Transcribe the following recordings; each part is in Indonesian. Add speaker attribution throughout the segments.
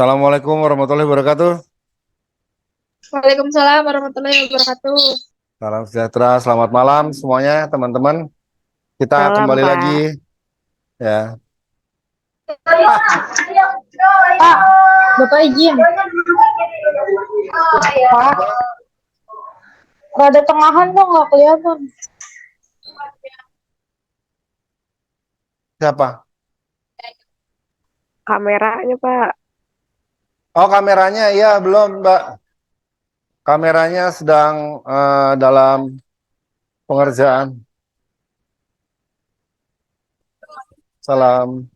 Speaker 1: Assalamualaikum warahmatullahi wabarakatuh.
Speaker 2: Waalaikumsalam warahmatullahi wabarakatuh.
Speaker 1: Salam sejahtera, selamat malam semuanya teman-teman. Kita
Speaker 2: Malam,
Speaker 1: kembali lagi
Speaker 2: Kak.
Speaker 1: ya.
Speaker 2: Pak, Bapak izin. Pak, rada tengahan dong, nggak kelihatan.
Speaker 1: Siapa?
Speaker 2: Kameranya, Pak.
Speaker 1: Oh, kameranya ya belum, Mbak. Kameranya sedang dalam pengerjaan. Salam.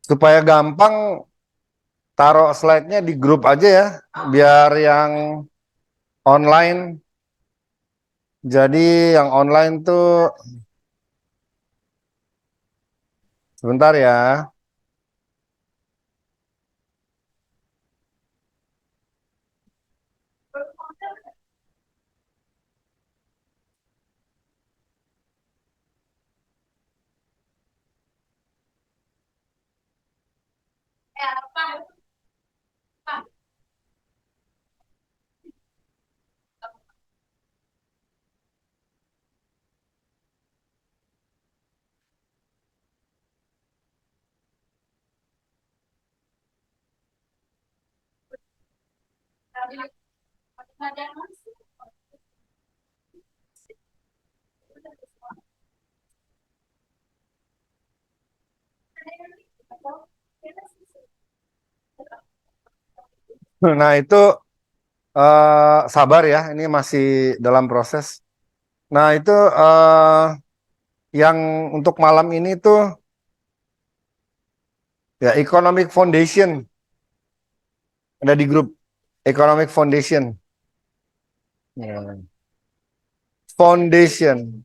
Speaker 1: Supaya gampang taruh slide-nya di grup aja ya, biar yang online. Jadi yang online tuh sebentar ya. Nah, itu sabar ya, ini masih dalam proses. Nah, itu yang untuk malam ini tuh ya Economic Foundation, ada di grup Economic Foundation. Ya. Foundation.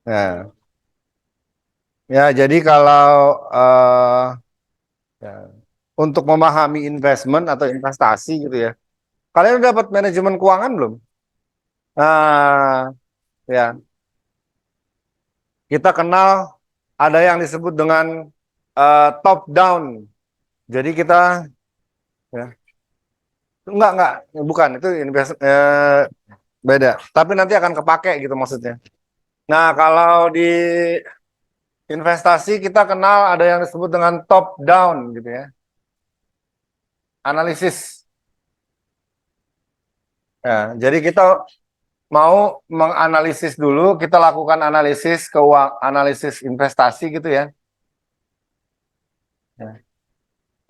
Speaker 1: Ya, ya jadi kalau ya, untuk memahami investment atau investasi gitu ya, kalian udah dapat manajemen keuangan belum? Nah, ya kita kenal ada yang disebut dengan top down. Jadi kita ya, enggak, bukan itu beda. Tapi nanti akan kepake gitu maksudnya. Nah, kalau di investasi kita kenal ada yang disebut dengan top down gitu ya. Analisis. Ya, jadi kita mau menganalisis dulu, kita lakukan analisis analisis investasi gitu ya. Ya,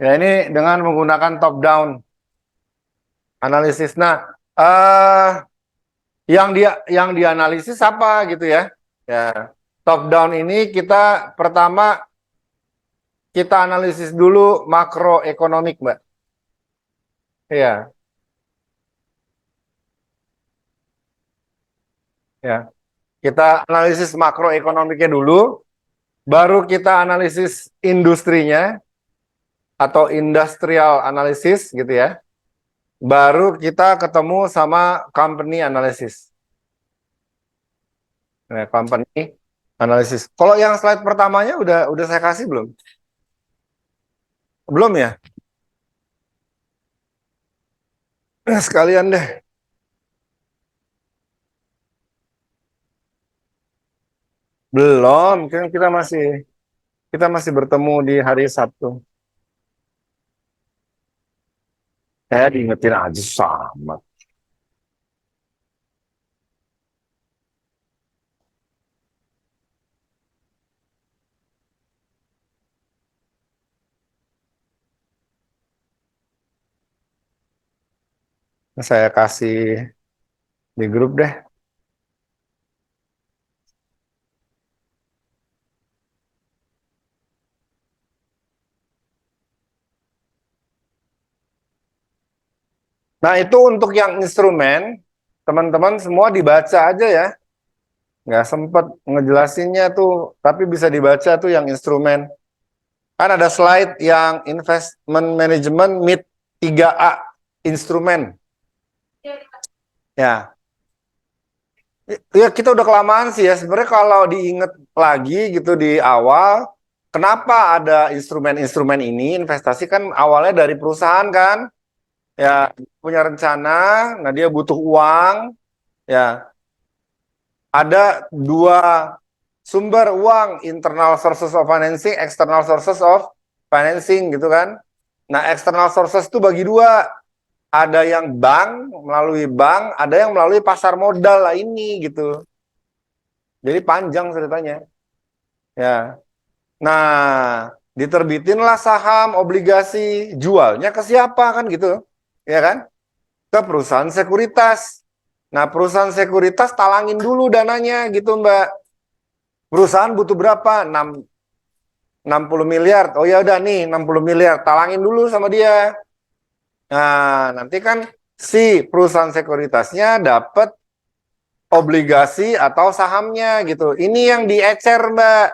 Speaker 1: ya ini dengan menggunakan top down analisis. Nah, yang dianalisis apa gitu ya? Ya, top down ini kita pertama kita analisis dulu makroekonomik, Mbak. Iya, ya. Kita analisis makroekonomiknya dulu, baru kita analisis industrinya atau industrial analysis gitu ya. Baru kita ketemu sama company analysis. Nah, company analysis. Kalau yang slide pertamanya udah saya kasih belum? Belum ya? Sekalian deh. Belum, kan kita masih bertemu di hari Sabtu. Diingetin aja sama. Saya kasih di grup deh. Nah, itu untuk yang instrumen, teman-teman semua dibaca aja ya. Nggak sempet ngejelasinnya tuh, tapi bisa dibaca tuh yang instrumen. Kan ada slide yang investment management MIT 3A, instrumen. Ya, ya kita udah kelamaan sih ya. Sebenarnya kalau diinget lagi gitu di awal, kenapa ada instrumen-instrumen ini? Investasi kan awalnya dari perusahaan kan, ya punya rencana, nah dia butuh uang, ya ada dua sumber uang, internal sources of financing, external sources of financing gitu kan. Nah, external sources itu bagi dua. Ada yang melalui bank, ada yang melalui pasar modal lah ini gitu. Jadi panjang ceritanya. Ya. Nah, diterbitinlah saham, obligasi, jualnya ke siapa kan gitu. Ya kan? Ke perusahaan sekuritas. Nah, perusahaan sekuritas talangin dulu dananya gitu, Mbak. Perusahaan butuh berapa? 60 miliar. Oh ya udah nih 60 miliar, talangin dulu sama dia. Nah, nanti kan si perusahaan sekuritasnya dapat obligasi atau sahamnya gitu. Ini yang diecer, Mbak.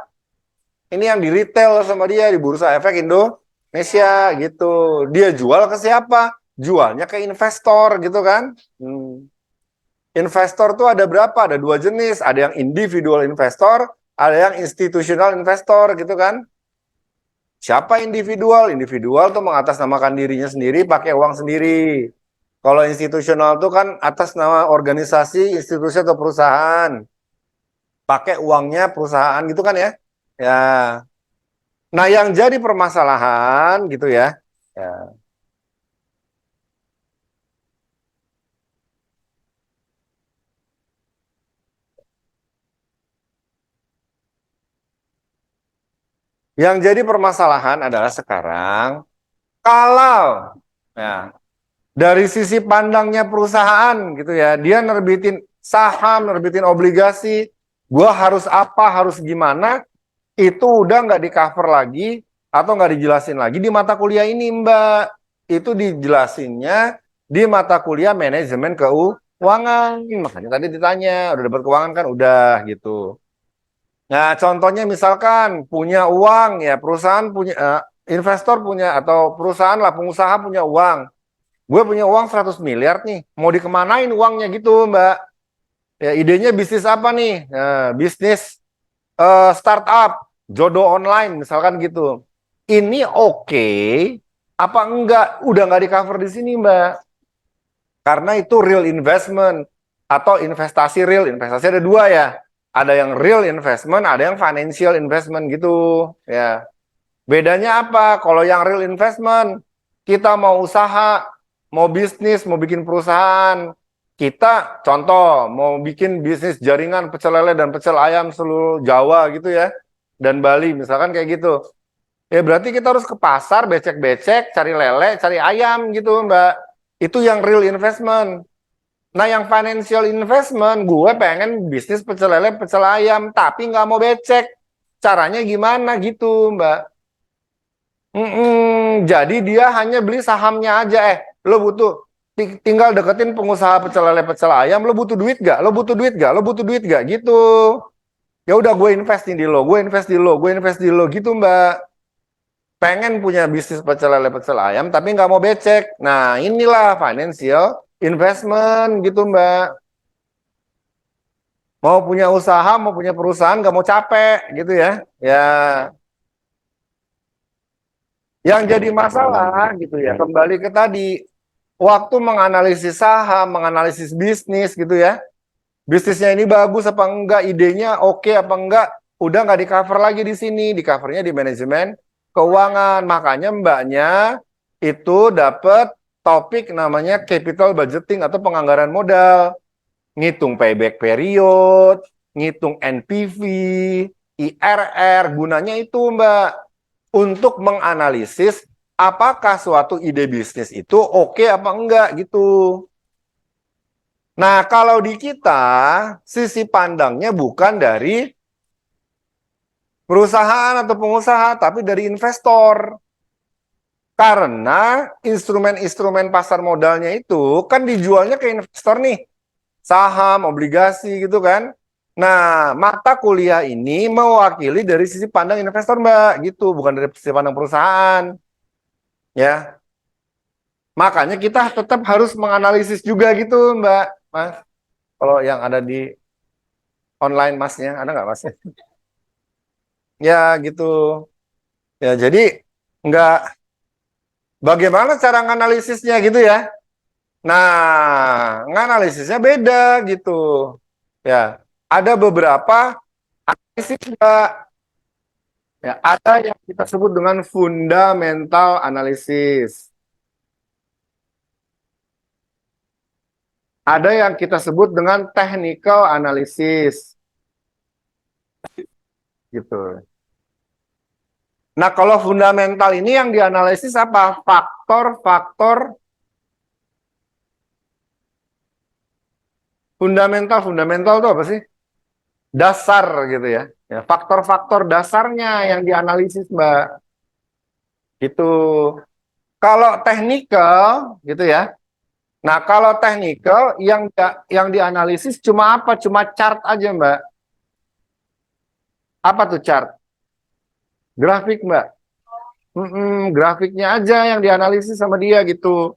Speaker 1: Ini yang di retail sama dia di Bursa Efek Indonesia gitu. Dia jual ke siapa? Jualnya ke investor gitu kan. Investor tuh ada berapa? Ada dua jenis. Ada yang individual investor, ada yang institutional investor gitu kan. Siapa individual? Individual tuh mengatasnamakan dirinya sendiri pakai uang sendiri. Kalau institusional tuh kan atas nama organisasi, institusi atau perusahaan. Pakai uangnya perusahaan gitu kan ya. Ya. Nah, yang jadi permasalahan gitu ya. Ya. Yang jadi permasalahan adalah sekarang kalau ya dari sisi pandangnya perusahaan gitu ya, dia nerbitin saham, nerbitin obligasi, gua harus apa, harus gimana, itu udah nggak di cover lagi atau nggak dijelasin lagi di mata kuliah ini, Mbak. Itu dijelasinnya di mata kuliah manajemen keuangan. Makanya tadi ditanya, udah dapat keuangan kan? Udah gitu. Nah, contohnya misalkan punya uang ya, perusahaan punya investor punya atau perusahaan lah pengusaha punya uang. Gue punya uang 100 miliar nih, mau dikemanain uangnya gitu, Mbak? Ya, idenya bisnis apa nih? Nah, bisnis startup, jodoh online misalkan gitu. Ini oke, apa enggak? Udah nggak di cover di sini, Mbak. Karena itu real investment atau investasi real. Investasi ada dua ya. Ada yang real investment, ada yang financial investment gitu. Ya. Bedanya apa? Kalau yang real investment, kita mau usaha, mau bisnis, mau bikin perusahaan. Kita contoh mau bikin bisnis jaringan pecel lele dan pecel ayam seluruh Jawa gitu ya. Dan Bali misalkan kayak gitu. Ya berarti kita harus ke pasar, becek-becek, cari lele, cari ayam gitu, Mbak. Itu yang real investment. Nah, yang financial investment, gue pengen bisnis pecel lele, pecel ayam, tapi nggak mau becek. Caranya gimana gitu, Mbak? Jadi dia hanya beli sahamnya aja. Lo butuh tinggal deketin pengusaha pecel lele, pecel ayam. Lo butuh duit gak? Lo butuh duit gak? Lo butuh duit gak? Gitu. Ya udah gue invest nih di lo, gue invest di lo, gue invest di lo gitu, Mbak. Pengen punya bisnis pecel lele pecel ayam tapi nggak mau becek. Nah, inilah financial investment gitu, Mbak. Mau punya usaha, mau punya perusahaan nggak mau capek gitu ya. Ya, yang jadi masalah gitu ya. Kembali ke tadi, waktu menganalisis saham, menganalisis bisnis gitu ya. Bisnisnya ini bagus apa enggak, idenya oke apa enggak, udah nggak di cover lagi di sini, di covernya di manajemen keuangan. Makanya mbaknya itu dapat topik namanya capital budgeting atau penganggaran modal, ngitung payback period, ngitung NPV, IRR, gunanya itu mbak untuk menganalisis apakah suatu ide bisnis itu oke apa enggak gitu. Nah, kalau di kita, sisi pandangnya bukan dari perusahaan atau pengusaha, tapi dari investor. Karena instrumen-instrumen pasar modalnya itu kan dijualnya ke investor nih, saham, obligasi gitu kan. Nah, mata kuliah ini mewakili dari sisi pandang investor, Mbak, gitu, bukan dari sisi pandang perusahaan. Ya, makanya kita tetap harus menganalisis juga gitu, Mbak. Mas, kalau yang ada di online Masnya, ada nggak Mas? Ya, gitu. Ya, jadi nggak bagaimana cara menganalisisnya gitu ya. Nah, nganalisisnya beda gitu. Ya, ada beberapa analisis, Mbak. Ya, ada yang kita sebut dengan fundamental analysis. Ada yang kita sebut dengan technical analysis. Gitu. Nah, kalau fundamental ini yang dianalisis apa? Faktor-faktor fundamental. Fundamental itu apa sih? Dasar gitu ya. Ya, faktor-faktor dasarnya yang dianalisis, Mbak. Gitu. Kalau technical gitu ya. Nah, kalau technical yang dianalisis cuma apa? Cuma chart aja, Mbak. Apa tuh chart? Grafik, Mbak. Grafiknya aja yang dianalisis sama dia gitu.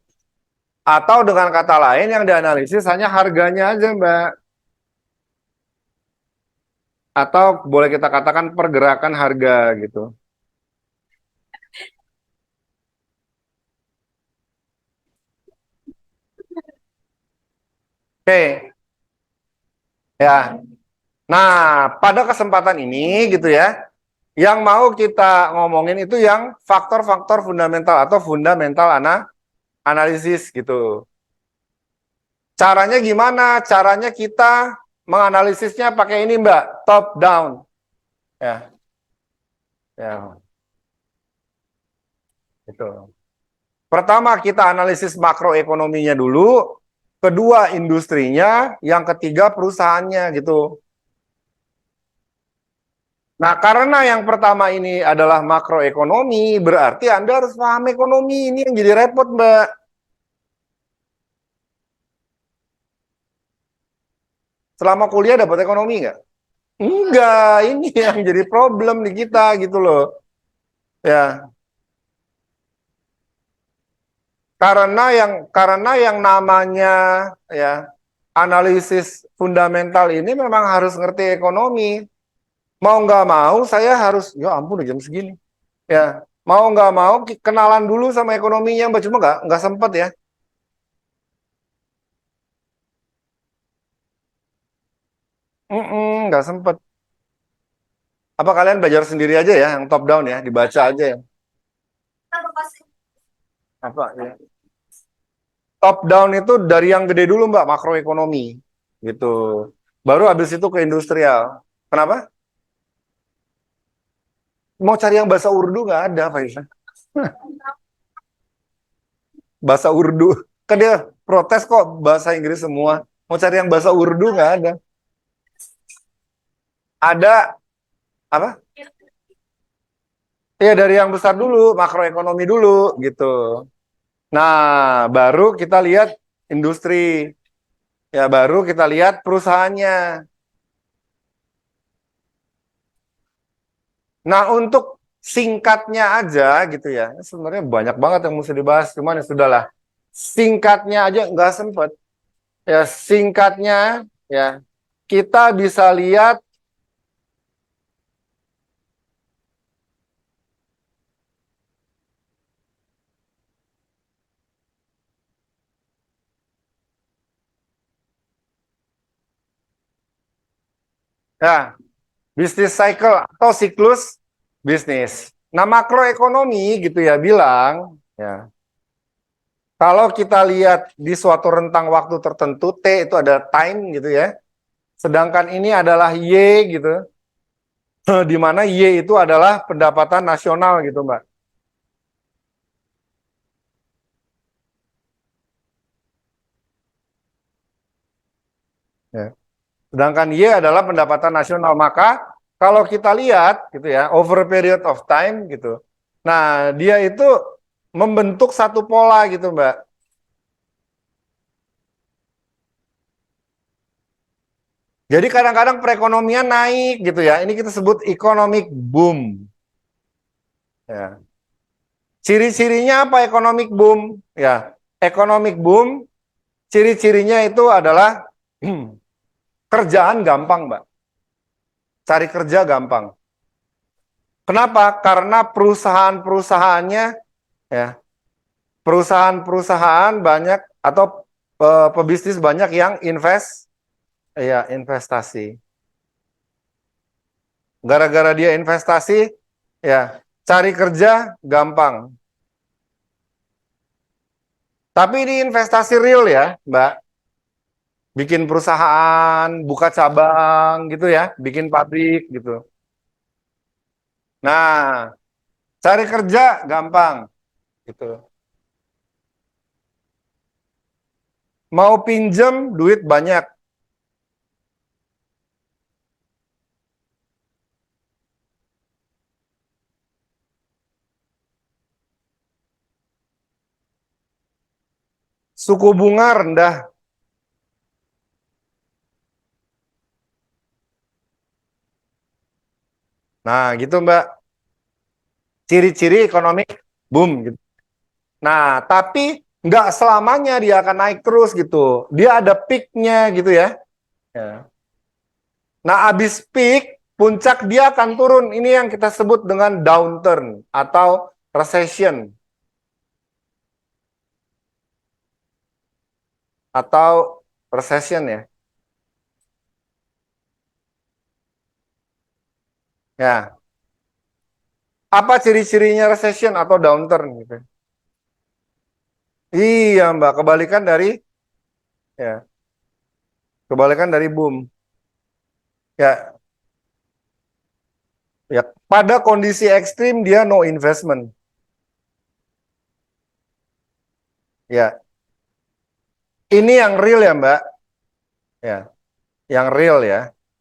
Speaker 1: Atau dengan kata lain yang dianalisis hanya harganya aja, Mbak. Atau boleh kita katakan pergerakan harga gitu. Oke, ya. Nah, pada kesempatan ini gitu ya, yang mau kita ngomongin itu yang faktor-faktor fundamental atau fundamental analisis gitu. Caranya gimana? Caranya kita menganalisisnya pakai ini, Mbak, top down. Ya, ya, itu. Pertama kita analisis makroekonominya dulu, kedua industrinya, yang ketiga perusahaannya gitu. Nah, karena yang pertama ini adalah makroekonomi, berarti Anda harus paham ekonomi. Ini yang jadi repot, Mbak. Selama kuliah dapat ekonomi nggak? Enggak, ini yang jadi problem di kita gitu loh. Ya, karena yang namanya ya analisis fundamental ini memang harus ngerti ekonomi. Mau nggak mau saya harus, ya ampun udah jam segini. Ya, mau nggak mau kenalan dulu sama ekonominya, Mbak. Cuma nggak sempet ya. Nggak sempet. Apa kalian belajar sendiri aja ya, yang top down ya, dibaca aja ya. Apa ya? Top down itu dari yang gede dulu, Mbak, makroekonomi. Gitu. Baru habis itu ke industrial. Kenapa? Mau cari yang bahasa Urdu nggak ada, Pak Isa. Bahasa Urdu. Kan dia protes kok bahasa Inggris semua. Mau cari yang bahasa Urdu nggak ada. Ada apa? Ya dari yang besar dulu, makroekonomi dulu gitu. Nah, baru kita lihat industri. Ya, baru kita lihat perusahaannya. Nah, untuk singkatnya aja gitu ya. Sebenarnya banyak banget yang mesti dibahas, cuman ya sudahlah. Singkatnya aja nggak sempet. Ya, singkatnya ya kita bisa lihat ya bisnis cycle atau siklus bisnis. Nah, makroekonomi gitu ya bilang ya kalau kita lihat di suatu rentang waktu tertentu T itu ada time gitu ya. Sedangkan ini adalah Y gitu. Di mana Y itu adalah pendapatan nasional gitu, Mbak. Ya. Sedangkan Y adalah pendapatan nasional. Maka kalau kita lihat gitu ya, over period of time gitu. Nah, dia itu membentuk satu pola gitu, Mbak. Jadi kadang-kadang perekonomian naik gitu ya. Ini kita sebut economic boom. Ya. Ciri-cirinya apa economic boom? Ya, economic boom ciri-cirinya itu adalah kerjaan gampang, Mbak. Cari kerja gampang. Kenapa? Karena perusahaan-perusahaannya ya, perusahaan-perusahaan banyak atau pebisnis banyak yang investasi. Gara-gara dia investasi, ya, cari kerja gampang. Tapi ini investasi real ya, Mbak. Bikin perusahaan, buka cabang gitu ya, bikin pabrik gitu. Nah, cari kerja gampang gitu. Mau pinjem duit banyak. Suku bunga rendah. Nah, gitu Mbak. Ciri-ciri ekonomi boom gitu. Nah, tapi nggak selamanya dia akan naik terus gitu. Dia ada peaknya gitu ya. Ya. Nah, abis peak, puncak dia akan turun. Ini yang kita sebut dengan downturn atau recession atau recession ya. Ya, apa ciri-cirinya recession atau downturn gitu? Iya, Mbak, ya, kebalikan dari boom. Ya, ya, pada kondisi ekstrim dia no investment. Ya, ini yang real ya, Mbak. Ya, yang real ya,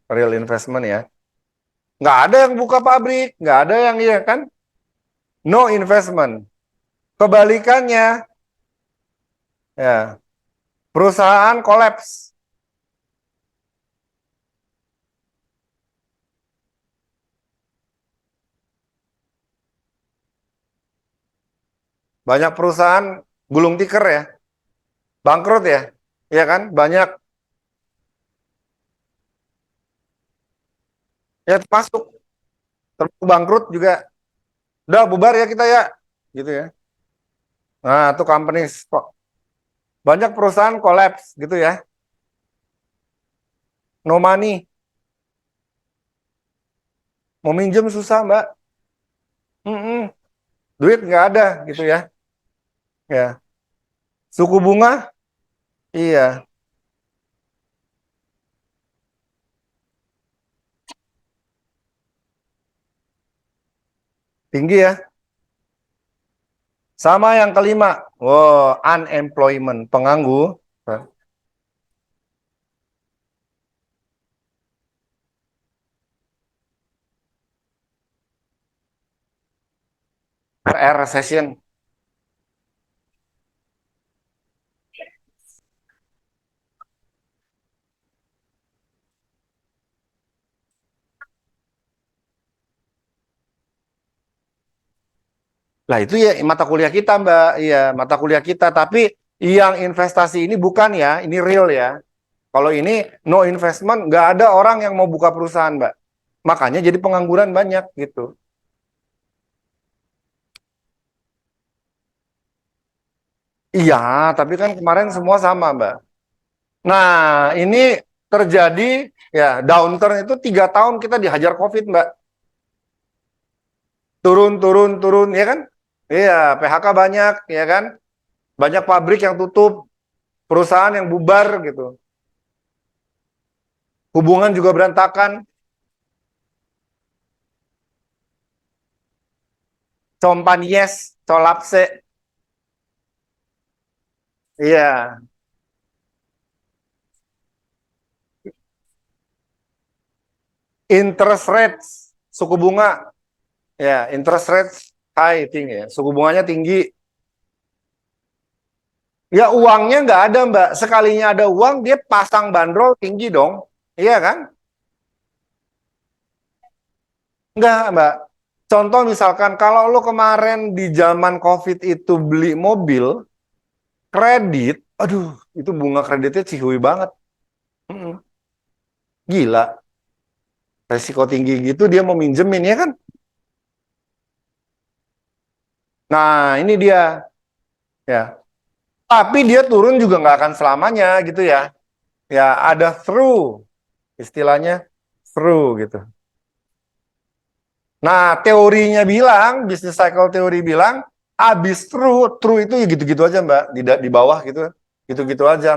Speaker 1: real investment ya. Nggak ada yang buka pabrik, nggak ada yang iya kan? No investment. Kebalikannya, ya, perusahaan kolaps. Banyak perusahaan gulung tikar ya, bangkrut ya, ya kan? Banyak ya termasuk bangkrut juga. Udah bubar ya kita ya, gitu ya. Nah, itu company kok banyak perusahaan kolaps gitu ya. No money, mau minjem susah Mbak. Mm-mm. Duit nggak ada gitu ya. Ya, suku bunga, iya tinggi ya. Sama yang kelima, wow, unemployment, pengangguran. Recession. Lah itu ya mata kuliah kita, Mbak. Iya, mata kuliah kita. Tapi yang investasi ini bukan ya, ini real ya. Kalau ini no investment, nggak ada orang yang mau buka perusahaan, Mbak. Makanya jadi pengangguran banyak gitu. Iya, tapi kan kemarin semua sama, Mbak. Nah, ini terjadi ya downturn itu 3 tahun kita dihajar COVID, Mbak. Turun, turun, turun, ya kan? Iya, PHK banyak, ya kan? Banyak pabrik yang tutup, perusahaan yang bubar gitu. Hubungan juga berantakan. Compan yes, colapse. Iya, interest rates, suku bunga. Ya, interest rates high tinggi ya. Suku bunganya tinggi. Ya uangnya nggak ada, Mbak. Sekalinya ada uang, dia pasang bandrol tinggi dong. Iya kan? Nggak, Mbak. Contoh misalkan kalau lo kemarin di zaman COVID itu beli mobil, kredit, aduh, itu bunga kreditnya cihuy banget. Mm-mm. Gila, resiko tinggi gitu dia mau minjemin ya kan? Nah, ini dia ya. Tapi dia turun juga nggak akan selamanya gitu ya. Ya, ada through, istilahnya through gitu. Nah, teorinya bilang, business cycle teori bilang, abis true itu ya gitu-gitu aja Mbak, di bawah gitu, gitu-gitu aja.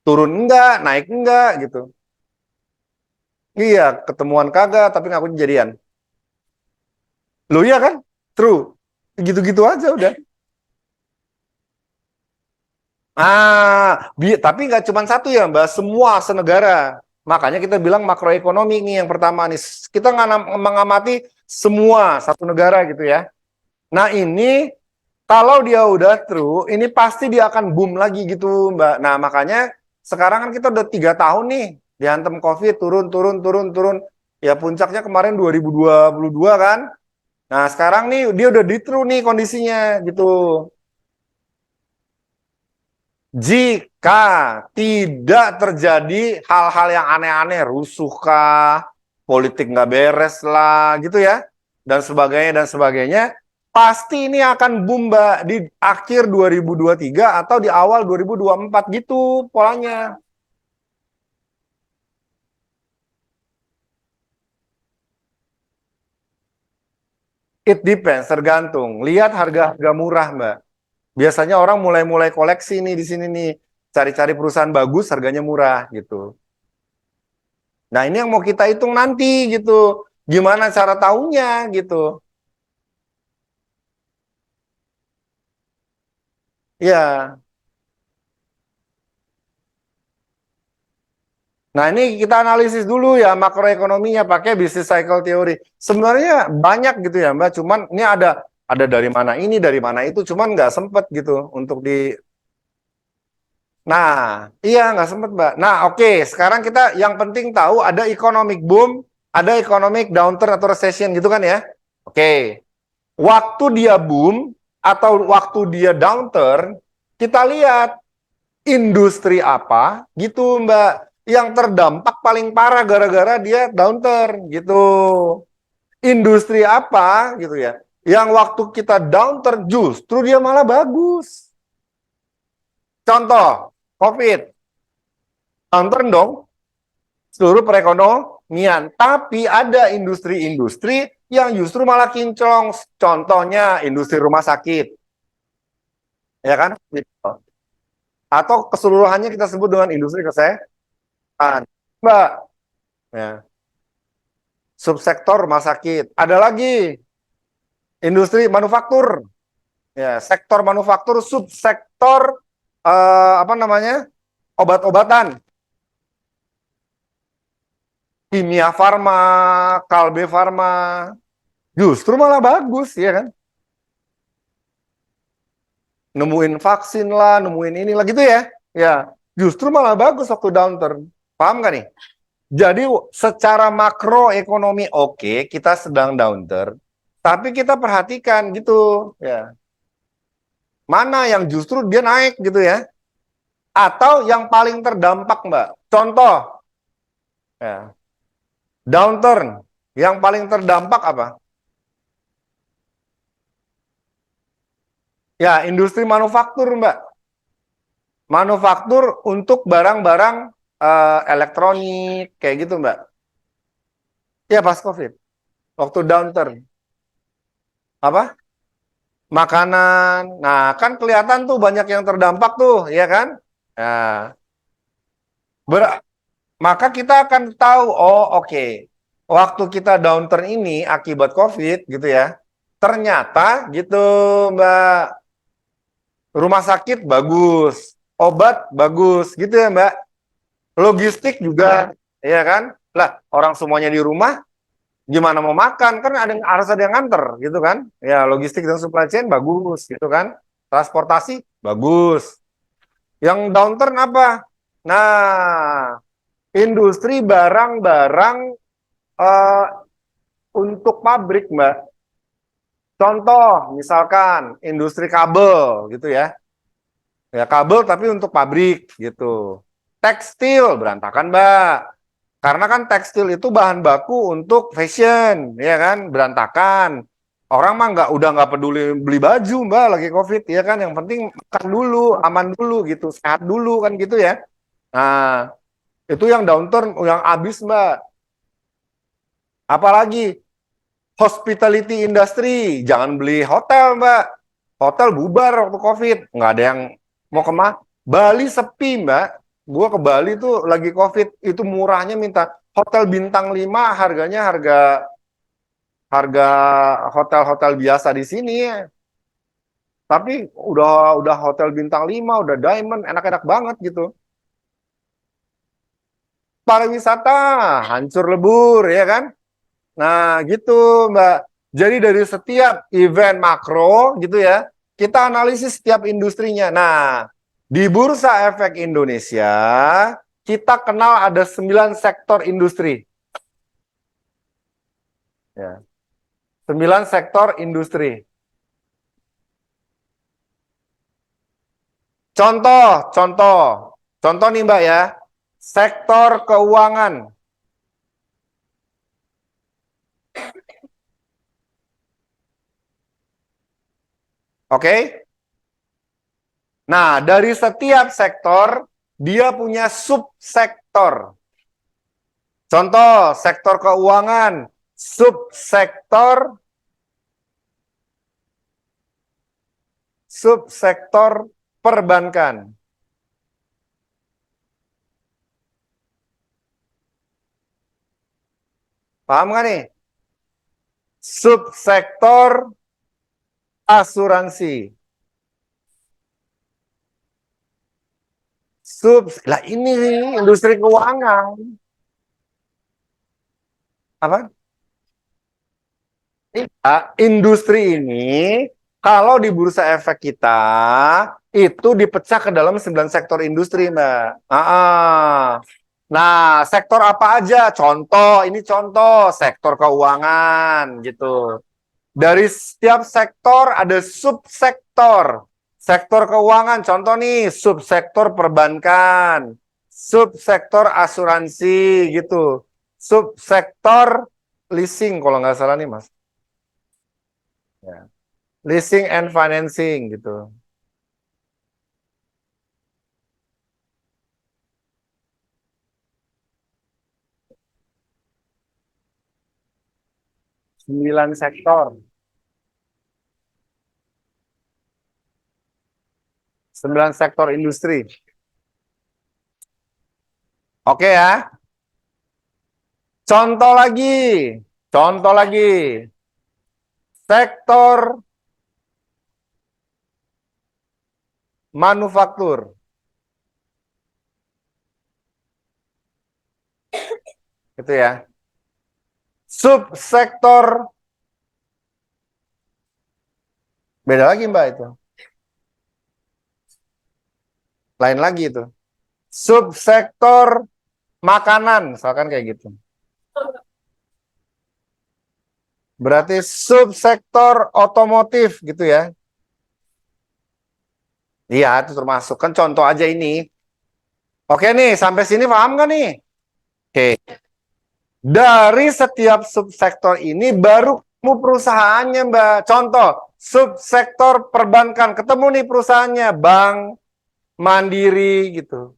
Speaker 1: Turun enggak, naik enggak gitu. Iya, ketemuan kagak, tapi ngaku jadian. Lo iya kan? True. Gitu-gitu aja udah. Tapi nggak cuma satu ya Mbak, semua senegara. Makanya kita bilang makroekonomi nih yang pertama nih. Kita mengamati semua satu negara gitu ya. Nah ini kalau dia udah true, ini pasti dia akan boom lagi gitu, Mbak. Nah, makanya sekarang kan kita udah 3 tahun nih dihantam COVID, turun, turun, turun, turun. Ya puncaknya kemarin 2022 kan. Nah, sekarang nih dia udah di true nih kondisinya gitu. Jika tidak terjadi hal-hal yang aneh-aneh, rusuh kah, politik nggak beres lah, gitu ya, dan sebagainya, pasti ini akan boom Mbak, di akhir 2023 atau di awal 2024 gitu polanya. It depends, tergantung. Lihat harga-harga murah Mbak. Biasanya orang mulai-mulai koleksi nih di sini nih, cari-cari perusahaan bagus, harganya murah gitu. Nah, ini yang mau kita hitung nanti gitu. Gimana cara tahunya gitu. Ya. Nah, ini kita analisis dulu ya makroekonominya pakai business cycle teori. Sebenarnya banyak gitu ya, Mbak. Cuman ini ada dari mana ini, dari mana itu, cuman nggak sempet gitu untuk di. Nah, iya nggak sempet, Mbak. Nah, oke. Sekarang kita yang penting tahu ada economic boom, ada economic downturn atau recession gitu kan ya. Oke. Waktu dia boom atau waktu dia downturn, kita lihat industri apa gitu Mbak yang terdampak paling parah gara-gara dia downturn gitu. Industri apa gitu ya yang waktu kita downturn justru dia malah bagus. Contoh, COVID, downturn dong seluruh perekonomian. Tapi ada industri-industri yang justru malah kinclong. Contohnya industri rumah sakit, ya kan? Atau keseluruhannya kita sebut dengan industri kesehatan. Mbak, ya. Subsektor rumah sakit. Ada lagi industri manufaktur, ya, sektor manufaktur, subsektor apa namanya? Obat-obatan, kimia farma, kalbe farma, justru malah bagus, ya kan? Nemuin vaksin lah, nemuin inilah gitu ya. Ya, justru malah bagus waktu downturn. Paham gak nih? Jadi secara makroekonomi oke, kita sedang downturn, tapi kita perhatikan gitu, ya. Mana yang justru dia naik gitu ya. Atau yang paling terdampak, Mbak. Contoh, ya, downturn. Yang paling terdampak apa? Ya, industri manufaktur, Mbak. Manufaktur untuk barang-barang elektronik, kayak gitu, Mbak. Ya, pas COVID. Waktu downturn. Apa? Makanan. Nah, kan kelihatan tuh banyak yang terdampak tuh, ya kan? Nah, maka kita akan tahu, oh oke, waktu kita downturn ini akibat COVID gitu ya, ternyata gitu Mbak, rumah sakit bagus, obat bagus gitu ya Mbak, logistik juga, ya kan? Lah orang semuanya di rumah, gimana mau makan? Kan harus ada yang nganter gitu kan? Ya logistik dan supply chain bagus gitu kan? Transportasi bagus. Yang downturn apa? Nah, industri barang-barang eh, untuk pabrik, Mbak. Contoh, misalkan industri kabel gitu ya. Ya kabel tapi untuk pabrik gitu. Tekstil berantakan, Mbak. Karena kan tekstil itu bahan baku untuk fashion, ya kan? Berantakan. Orang mah udah nggak peduli beli baju, Mbak, lagi COVID, ya kan? Yang penting makan dulu, aman dulu gitu, sehat dulu kan gitu ya. Nah, itu yang downturn, yang habis, Mbak. Apalagi hospitality industry, jangan beli hotel, Mbak. Hotel bubar waktu COVID, nggak ada yang mau kemana. Bali sepi, Mbak. Gua ke Bali tuh lagi COVID, itu murahnya minta hotel bintang 5 harganya harga harga hotel-hotel biasa di sini ya. Tapi udah hotel bintang 5, udah diamond, enak-enak banget gitu. Pariwisata hancur lebur ya kan? Nah, gitu, Mbak. Jadi dari setiap event makro gitu ya, kita analisis setiap industrinya. Nah, di Bursa Efek Indonesia, kita kenal ada 9 sektor industri. Ya. 9 sektor industri. Contoh nih Mbak ya, sektor keuangan. Oke? Nah, dari setiap sektor, dia punya subsektor. Contoh, sektor keuangan, subsektor perbankan. Paham nggak nih? Subsektor asuransi. Lah ini industri keuangan. Apa? Industri ini kalau di bursa efek kita itu dipecah ke dalam 9 sektor industri, Mbak. Nah, sektor apa aja? Ini contoh sektor keuangan gitu. Dari setiap sektor ada subsektor. Sektor keuangan, contoh nih, subsektor perbankan, subsektor asuransi gitu, subsektor leasing kalau nggak salah nih, Mas. Ya. Leasing and financing gitu. Sembilan sektor. 9 sektor industri. Oke ya. Contoh lagi. Contoh lagi. Sektor manufaktur. Itu ya. Subsektor beda lagi Mbak itu. Lain lagi itu. Subsektor makanan, misalkan kayak gitu. Berarti subsektor otomotif gitu ya. Iya, itu termasuk. Kan contoh aja ini. Oke nih, sampai sini paham nggak nih? Oke. Dari setiap subsektor ini baru ketemu perusahaannya, Mbak. Contoh, subsektor perbankan. Ketemu nih perusahaannya, Bank Mandiri gitu.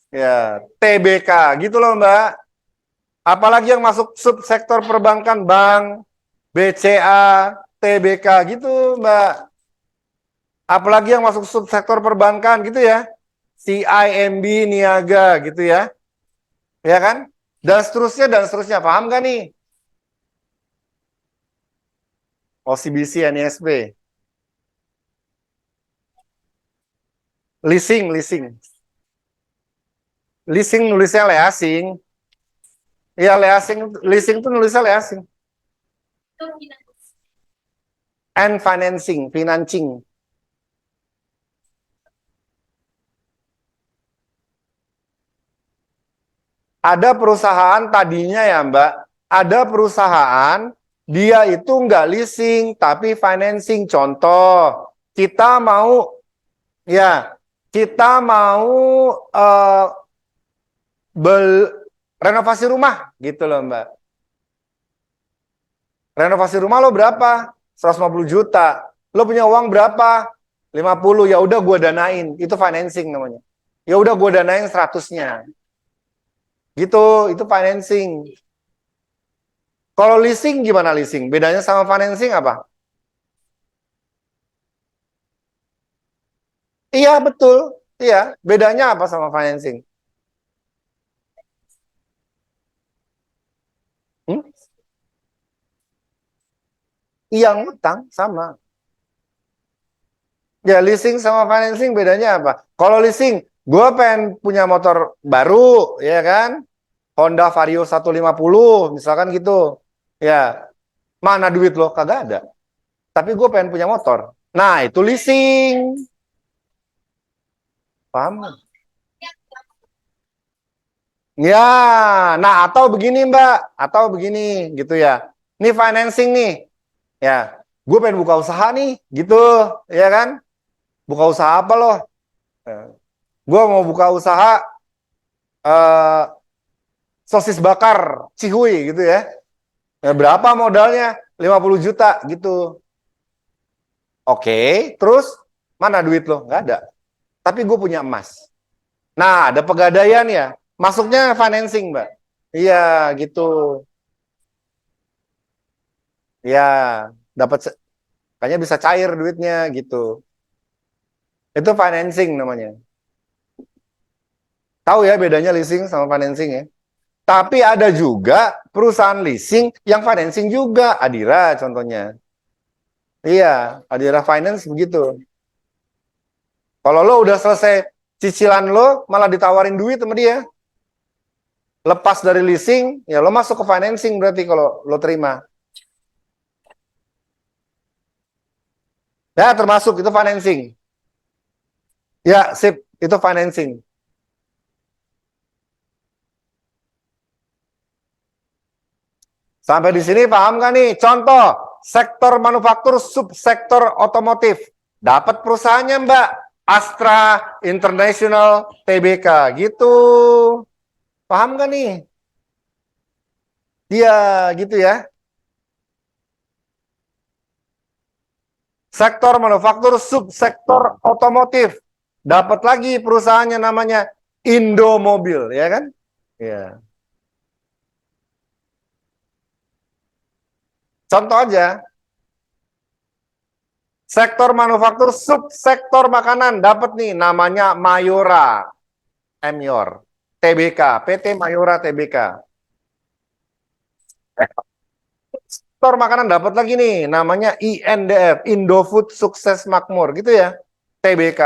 Speaker 1: Ya, TBK gitu loh, Mbak. Apalagi yang masuk subsektor perbankan, Bank, BCA, TBK gitu, Mbak. Apalagi yang masuk subsektor perbankan gitu ya. CIMB, Niaga gitu ya. Ya kan? Dan seterusnya, dan seterusnya. Paham gak nih? OCBC, NISP. Leasing. Leasing nulisnya leasing. Iya, leasing tuh nulisnya leasing. And financing. ada perusahaan tadinya ya Mbak, ada perusahaan dia itu nggak leasing tapi financing. Contoh, ya kita mau eh, bel renovasi rumah gitu loh Mbak. Renovasi rumah lo berapa? 150 juta. Lo punya uang berapa? 50. Ya udah gue danain. Itu financing namanya. Ya udah gue danain 100-nya. Gitu, itu financing. Kalau leasing gimana leasing? Bedanya sama financing apa? Iya, betul. Iya, bedanya apa sama financing? Hmm? Iya, ngutang sama. Ya, leasing sama financing bedanya apa? Kalau leasing, gue pengen punya motor baru, ya kan? Honda Vario 150, misalkan gitu. Ya, mana duit lo? Kagak ada. Tapi gue pengen punya motor. Nah, itu leasing. Paham? Ya, nah atau begini Mbak, atau begini gitu ya. Ini financing nih, ya. Gue pengen buka usaha nih, gitu, ya kan? Buka usaha apa loh? Gue mau buka usaha eh, sosis bakar Cihui gitu ya. Ya, berapa modalnya? 50 juta gitu. Oke, terus mana duit lo? Nggak ada. Tapi gue punya emas. Nah, ada pegadaian ya. Masuknya financing, Mbak. Iya, gitu. Iya, dapat kayaknya bisa cair duitnya gitu. Itu financing namanya. Tahu ya bedanya leasing sama financing ya. Tapi ada juga perusahaan leasing yang financing juga. Adira contohnya. Iya, Adira Finance begitu. Kalau lo udah selesai cicilan lo, malah ditawarin duit sama dia. Lepas dari leasing, ya lo masuk ke financing berarti kalau lo terima. Ya, termasuk itu financing. Ya, sip, itu financing. Sampai di sini paham kan nih? Contoh, sektor manufaktur, subsektor otomotif. Dapat perusahaannya Mbak. Astra International Tbk. Gitu. Paham kan nih? Iya, gitu ya. Sektor manufaktur, subsektor otomotif. Dapat lagi perusahaannya namanya Indomobil, ya kan? Ya. Contoh aja, sektor manufaktur, subsektor makanan dapat nih namanya Mayora, Emior, TBK, PT Mayora TBK. Sektor makanan dapat lagi nih namanya INDF, Indofood Sukses Makmur gitu ya. TBK.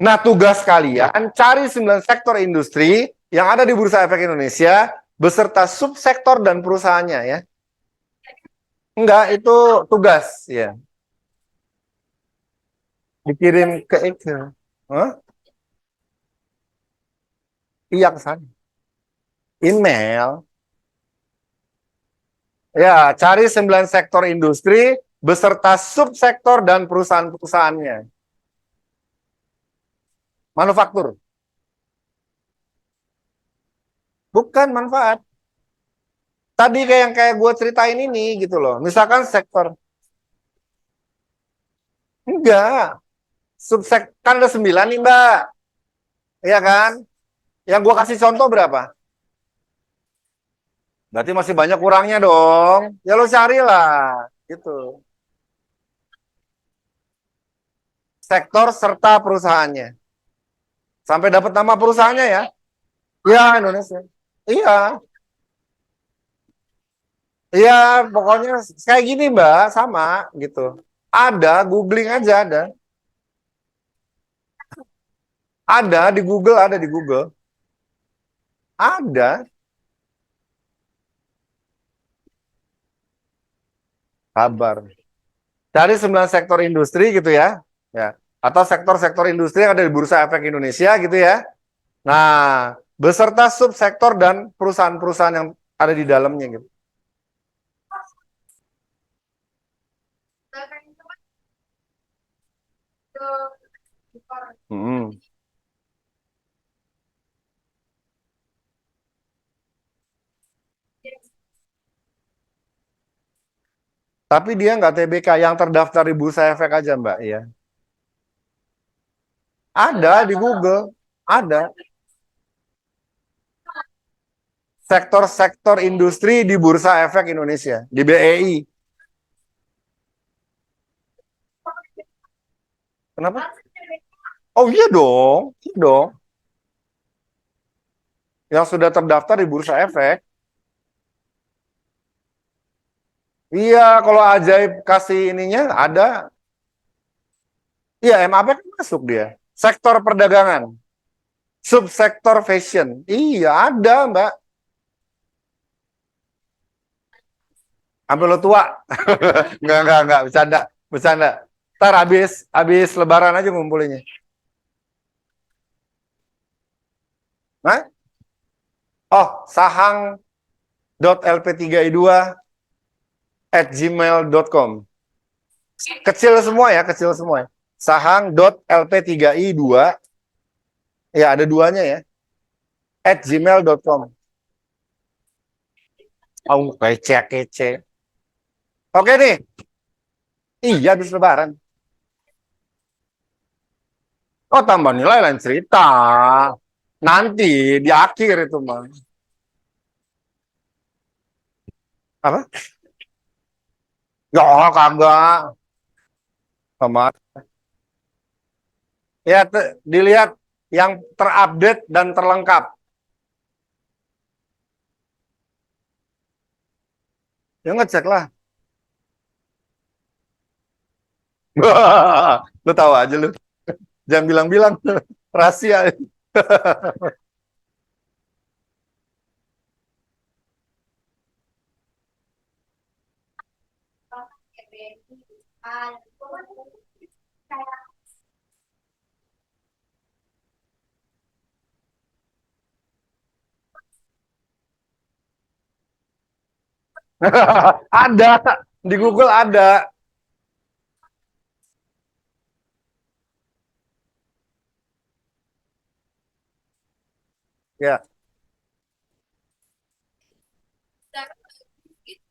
Speaker 1: Nah, tugas kalian cari 9 sektor industri yang ada di Bursa Efek Indonesia beserta subsektor dan perusahaannya ya. Enggak, itu tugas ya. Dikirim ke Excel. Hah? Iya ke sana. Email. Ya, cari 9 sektor industri beserta subsektor dan perusahaan-perusahaannya. Manufaktur. Bukan manfaat. Tadi kayak yang kayak gue ceritain ini gitu loh. Misalkan sektor. Enggak. Subsek kan ada 9 nih Mbak. Iya kan? Yang gue kasih contoh berapa? Berarti masih banyak kurangnya dong. Ya lo carilah. Gitu. Sektor serta perusahaannya. Sampai dapat nama perusahaannya ya. Iya, Indonesia. Iya. Iya, pokoknya kayak gini Mbak, sama gitu. Ada, googling aja ada. Ada di Google, ada di Google. Ada, kabar. Cari 9 sektor industri gitu ya. Ya. Atau sektor-sektor industri yang ada di Bursa Efek Indonesia gitu ya. Nah, beserta subsektor dan perusahaan-perusahaan yang ada di dalamnya gitu. Hmm. Tapi dia nggak TBK, yang terdaftar di Bursa Efek aja, Mbak. Ya. Ada di Google, ada. Sektor-sektor industri di Bursa Efek Indonesia, di BEI. Kenapa? Oh iya dong, iya dong. Yang sudah terdaftar di Bursa Efek. Iya, kalau ajaib kasih ininya ada. Iya, MAP kan masuk dia. Sektor perdagangan, subsektor fashion. Iya, ada, Mbak. Sampai lo tua. Enggak, bercanda, bercanda. Ntar habis lebaran aja ngumpulinnya. Nah, oh, sahang.lp3i2@gmail.com. Kecil semua ya, kecil semua ya. Sahang.lp3i2, ya ada duanya ya, @gmail.com. Oh, kece. Oke nih, iya habis lebaran. Oh, tambah nilai lain cerita. Nanti di akhir itu mah. Apa? Ya kagak. Sama. Ya, dilihat yang terupdate dan terlengkap. Ya ngecek lah. Lu tahu aja lu. Jangan bilang-bilang. Rahasia. Ada. Di Google ada. Ya.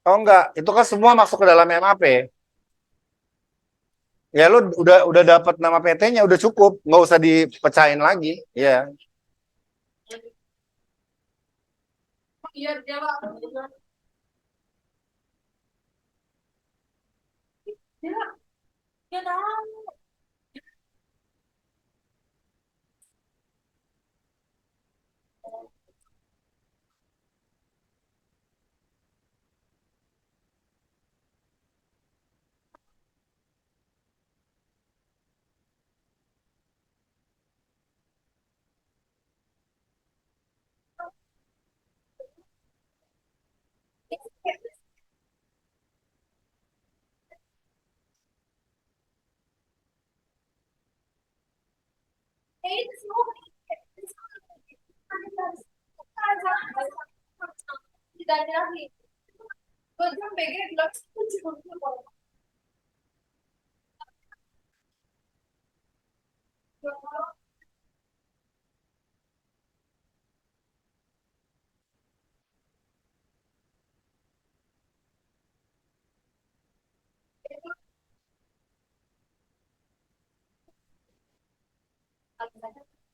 Speaker 1: Oh enggak, itu kan semua masuk ke dalam MAP. Ya lu udah dapat nama PT-nya udah cukup, nggak usah dipecahin lagi. Ya.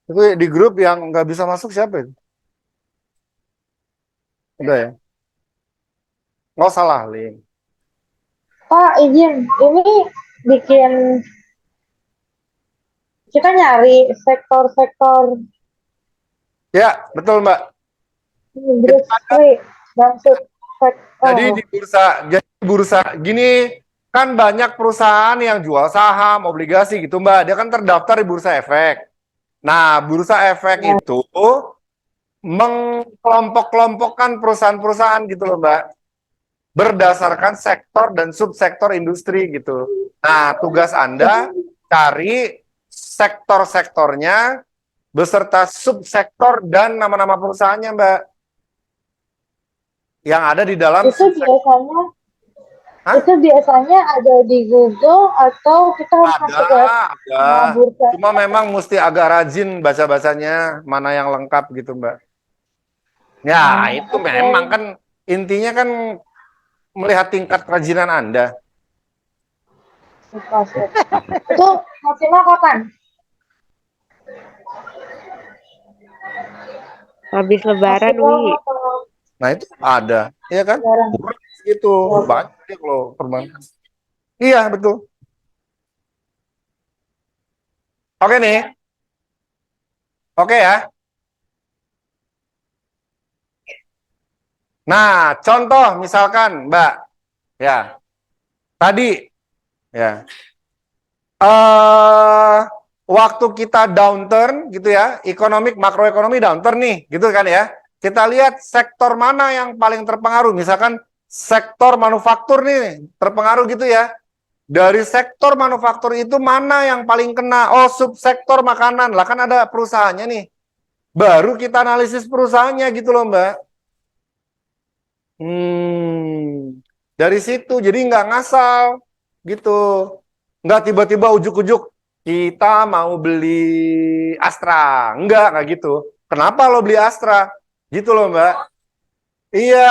Speaker 1: Itu di grup yang nggak bisa masuk siapa itu? Udah ya? Nggak salah, Lin.
Speaker 2: Pak, izin. Ini bikin kita nyari sektor-sektor
Speaker 1: Ya, betul Mbak. Itu ada.
Speaker 2: industri dan
Speaker 1: Jadi
Speaker 2: subsektor.
Speaker 1: di bursa gini kan banyak perusahaan yang jual saham, obligasi gitu Mbak. Dia kan terdaftar di Bursa Efek. Nah, Bursa Efek
Speaker 2: Ya,
Speaker 1: itu mengkelompok-kelompokkan perusahaan-perusahaan gitu loh Mbak. Berdasarkan sektor dan subsektor industri gitu. Nah, tugas Anda cari sektor-sektornya beserta subsektor dan nama-nama perusahaannya, Mbak. Yang ada di dalam
Speaker 2: Itu biasanya
Speaker 1: Hah?
Speaker 2: itu biasanya ada di Google atau kita harus masuk ke
Speaker 1: Ada.
Speaker 2: bursa.
Speaker 1: Cuma memang mesti agak rajin baca-bacanya, mana yang lengkap gitu, Mbak. Ya, itu
Speaker 2: Oke.
Speaker 1: memang kan intinya kan melihat tingkat kerajinan Anda.
Speaker 2: Sip. Itu maksimal kapan?
Speaker 3: Habis lebaran,
Speaker 2: Maksimal
Speaker 3: Wi.
Speaker 2: kapan?
Speaker 1: Nah, itu ada, ya kan?
Speaker 2: Sekarang.
Speaker 1: Itu banyak loh perbankan. Iya, betul. Oke nih. Oke ya. Nah, contoh misalkan, Mbak, ya, tadi ya. Waktu kita downturn gitu ya, makroekonomi downturn nih, gitu kan ya. Kita lihat sektor mana yang paling terpengaruh. Misalkan sektor manufaktur nih terpengaruh gitu ya. Dari sektor manufaktur itu mana yang paling kena? Oh, subsektor makanan. Lah kan ada perusahaannya nih. Baru kita analisis perusahaannya gitu loh, Mbak. Dari situ jadi nggak ngasal gitu. Nggak tiba-tiba ujuk-ujuk kita mau beli Astra. Nggak gitu. Kenapa lo beli Astra? Gitu loh, Mbak. Iya.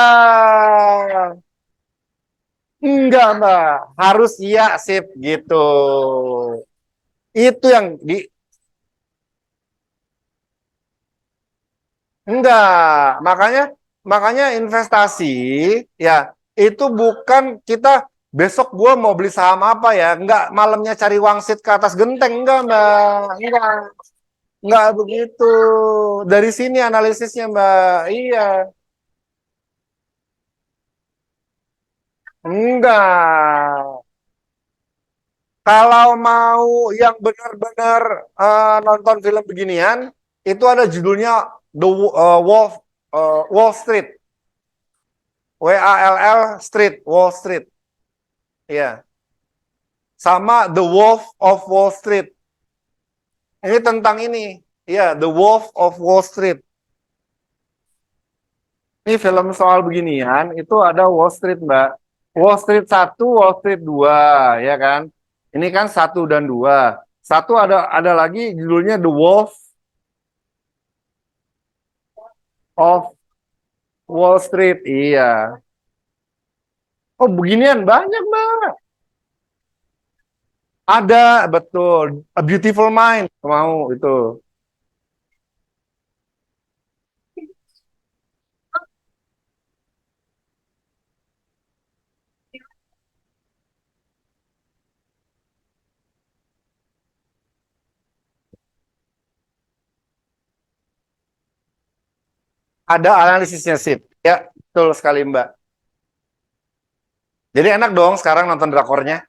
Speaker 1: Enggak, Mbak. Harus iya, sip gitu. Itu yang enggak. Makanya investasi ya itu bukan kita besok gua mau beli saham apa ya. Enggak malamnya cari wangsit ke atas genteng. Enggak, Mbak. Enggak begitu. Dari sini analisisnya, Mbak. Iya. Enggak. Kalau mau yang benar-benar nonton film beginian, itu ada judulnya Wall Street, Wall Street, ya, sama The Wolf of Wall Street. Ini tentang ini, ya, The Wolf of Wall Street. Ini film soal beginian, itu ada Wall Street, Mbak. Wall Street 1, Wall Street 2, ya kan? Ini kan 1 dan 2. Satu ada lagi judulnya The Wolf of Wall Street, iya. Oh, beginian banyak, Mbak. Ada, betul. A Beautiful Mind, mau itu. Ada analisisnya, sip. Ya, betul sekali, Mbak. Jadi enak dong sekarang nonton drakornya.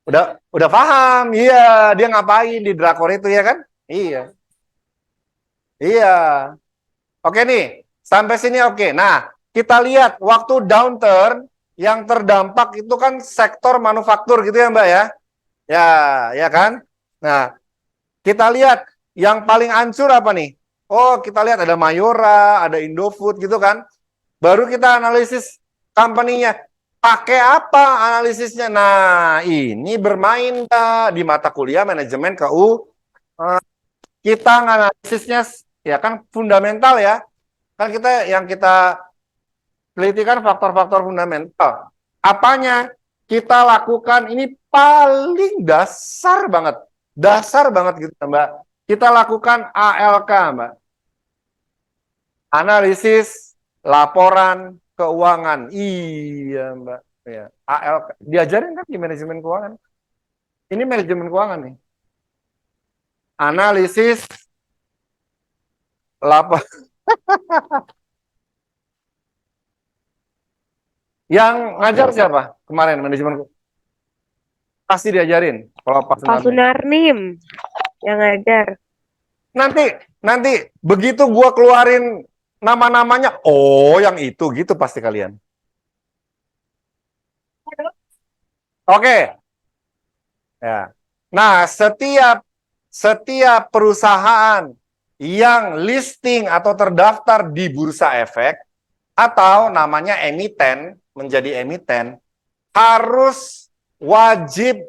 Speaker 1: Udah paham, iya. Dia ngapain di drakor itu, ya kan? Iya. Iya. Oke nih, sampai sini oke. Nah, kita lihat waktu downturn yang terdampak itu kan sektor manufaktur gitu ya, Mbak ya. Ya, ya kan? Nah, kita lihat yang paling hancur apa nih? Oh, kita lihat ada Mayora, ada Indofood gitu kan. Baru kita analisis company-nya. Pakai apa analisisnya? Nah, ini bermain di mata kuliah manajemen KU. Eh, Kita analisisnya ya kan fundamental ya. Kan yang kita teliti kan faktor-faktor fundamental. Apanya? Kita lakukan ini paling dasar banget gitu, Mbak. Kita lakukan ALK, Mbak. Analisis laporan keuangan. Iya, Mbak. Ya. ALK. Diajarin kan di manajemen keuangan. Ini manajemen keuangan nih. Analisis lapor. Yang ngajar siapa kemarin manajemen? Pasti diajarin kalau pas
Speaker 3: Pak Sunarnim yang ngajar.
Speaker 1: Nanti begitu gua keluarin nama-namanya, oh yang itu gitu pasti kalian. Oke. Ya. Nah, setiap perusahaan yang listing atau terdaftar di Bursa Efek atau namanya emiten, menjadi emiten, harus wajib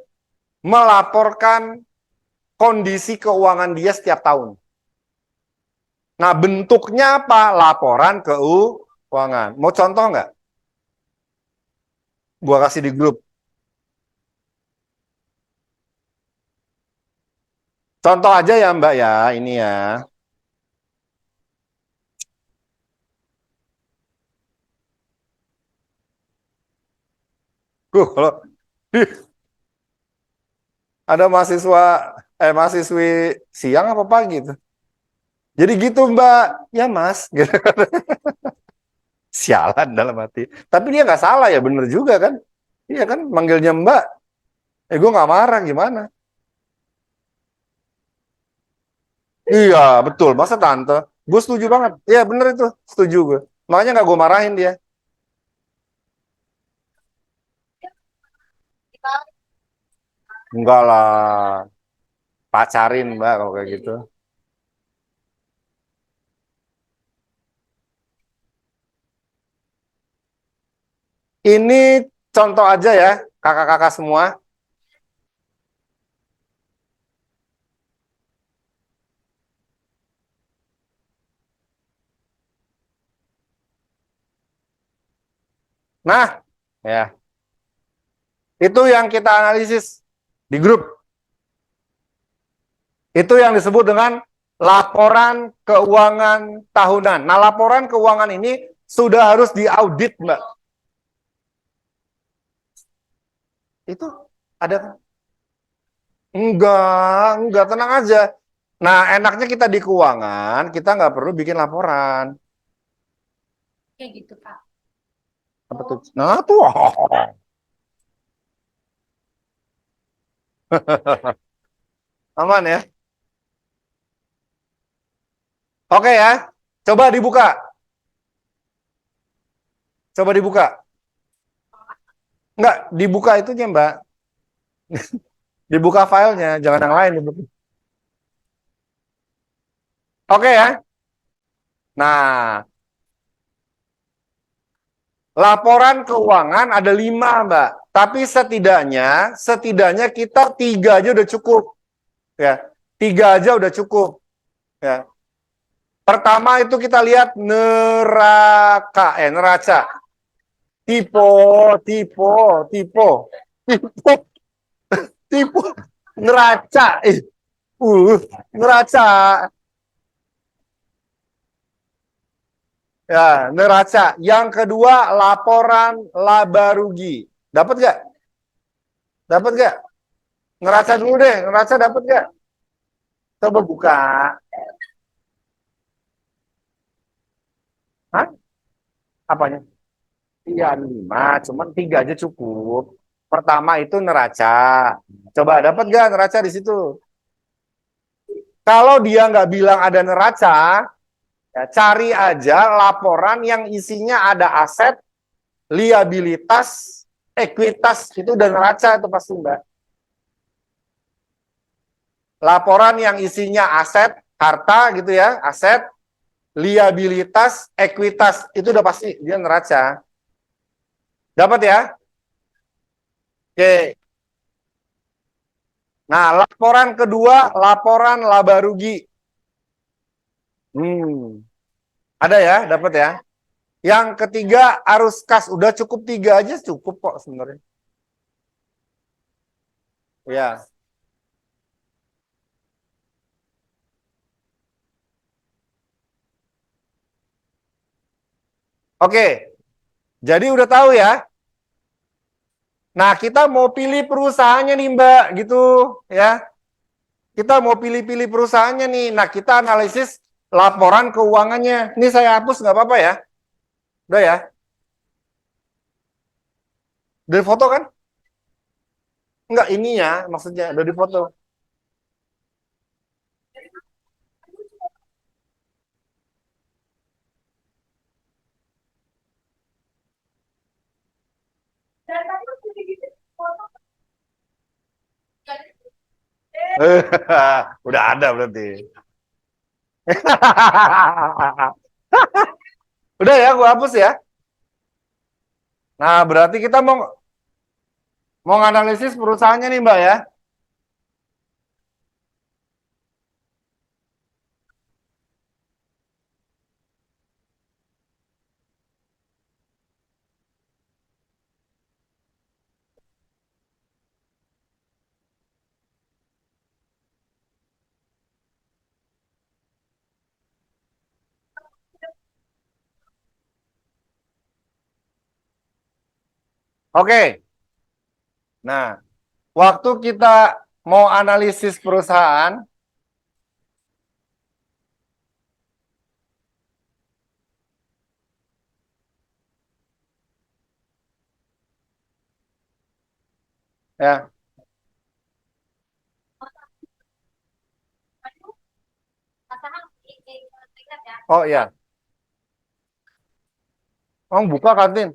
Speaker 1: melaporkan kondisi keuangan dia setiap tahun. Nah, bentuknya apa? Laporan keuangan. Mau contoh nggak? Gua kasih di grup. Contoh aja ya Mbak ya, ini ya. Kalau ada mahasiswi siang apa pagi tuh. Jadi gitu Mbak, ya Mas. Gitu. Sialan dalam hati. Tapi dia nggak salah ya, bener juga kan? Iya kan, manggilnya Mbak. Gue nggak marah gimana? Iya betul, masa tante? Gue setuju banget. Iya bener itu, setuju gue. Makanya nggak gue marahin dia. Enggak lah, pacarin Mbak kalau kayak gitu. Ini contoh aja ya, kakak-kakak semua. Nah, ya, itu yang kita analisis di grup. Itu yang disebut dengan laporan keuangan tahunan. Nah, laporan keuangan ini sudah harus diaudit, Mbak. Itu ada? Enggak, tenang aja. Nah, enaknya kita di keuangan, kita nggak perlu bikin laporan.
Speaker 2: Kayak gitu, Kak.
Speaker 1: Apa tuh? Nah, tuh. Aman ya? Oke ya. Coba dibuka. Coba dibuka. Enggak, dibuka itunya, Mbak. Dibuka filenya, jangan yang lain. Oke ya. Nah, laporan keuangan ada 5, Mbak. Tapi setidaknya kita 3 aja udah cukup. Ya, 3 aja udah cukup. Ya. Pertama itu kita lihat neraca. Tipo, tipo, tipo, tipo, tipo, neraca. Neraca. Ya, neraca. Yang kedua, laporan laba rugi. Dapat nggak? Dapat nggak? Neraca dulu deh. Neraca dapat nggak? Coba buka. Hah? Apanya? Iya, 5. Cuman 3 aja cukup. Pertama itu neraca. Coba dapat nggak neraca di situ? Kalau dia nggak bilang ada neraca, ya, cari aja laporan yang isinya ada aset, liabilitas, ekuitas. Itu udah neraca itu pasti, Mbak. Laporan yang isinya aset, harta gitu ya, aset, liabilitas, ekuitas, itu udah pasti dia neraca. Dapat ya? Oke. Nah, laporan kedua, laporan laba rugi. Ada ya, dapat ya. Yang ketiga, arus kas. Udah cukup 3 aja, cukup kok sebenarnya. Ya. Oke, jadi udah tahu ya. Nah, kita mau pilih perusahaannya nih, Mbak, gitu ya. Kita mau pilih-pilih perusahaannya nih. Nah, kita analisis laporan keuangannya. Ini saya hapus nggak apa-apa ya? Udah ya? Dari foto kan? Enggak, ininya maksudnya udah di foto. Udah ada berarti. Udah ya, gua hapus ya. Nah, berarti kita mau nganalisis perusahaannya nih, Mbak ya. Oke. Nah, waktu kita mau analisis perusahaan, ya. Oh iya. Oh, buka kantin.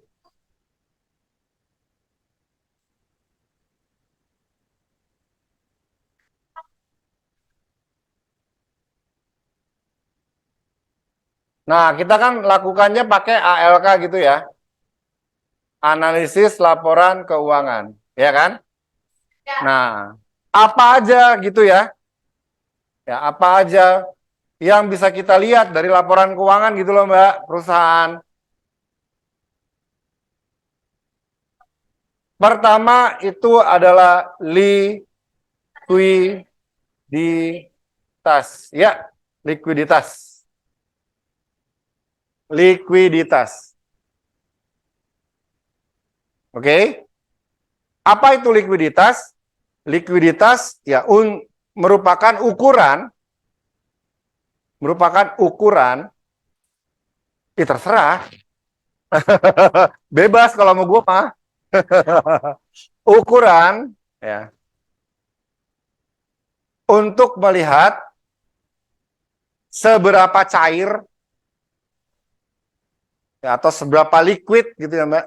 Speaker 1: Nah, kita kan lakukannya pakai ALK gitu ya. Analisis laporan keuangan, ya kan? Nah, apa aja gitu ya? Ya, apa aja yang bisa kita lihat dari laporan keuangan gitu loh, Mbak, perusahaan. Pertama itu adalah likuiditas. Ya, likuiditas. Likuiditas. Oke? Apa itu likuiditas? Likuiditas ya merupakan ukuran, terserah. Bebas kalau mau gue mah. Ukuran ya untuk melihat seberapa cair ya, atau seberapa liquid gitu ya, Mbak.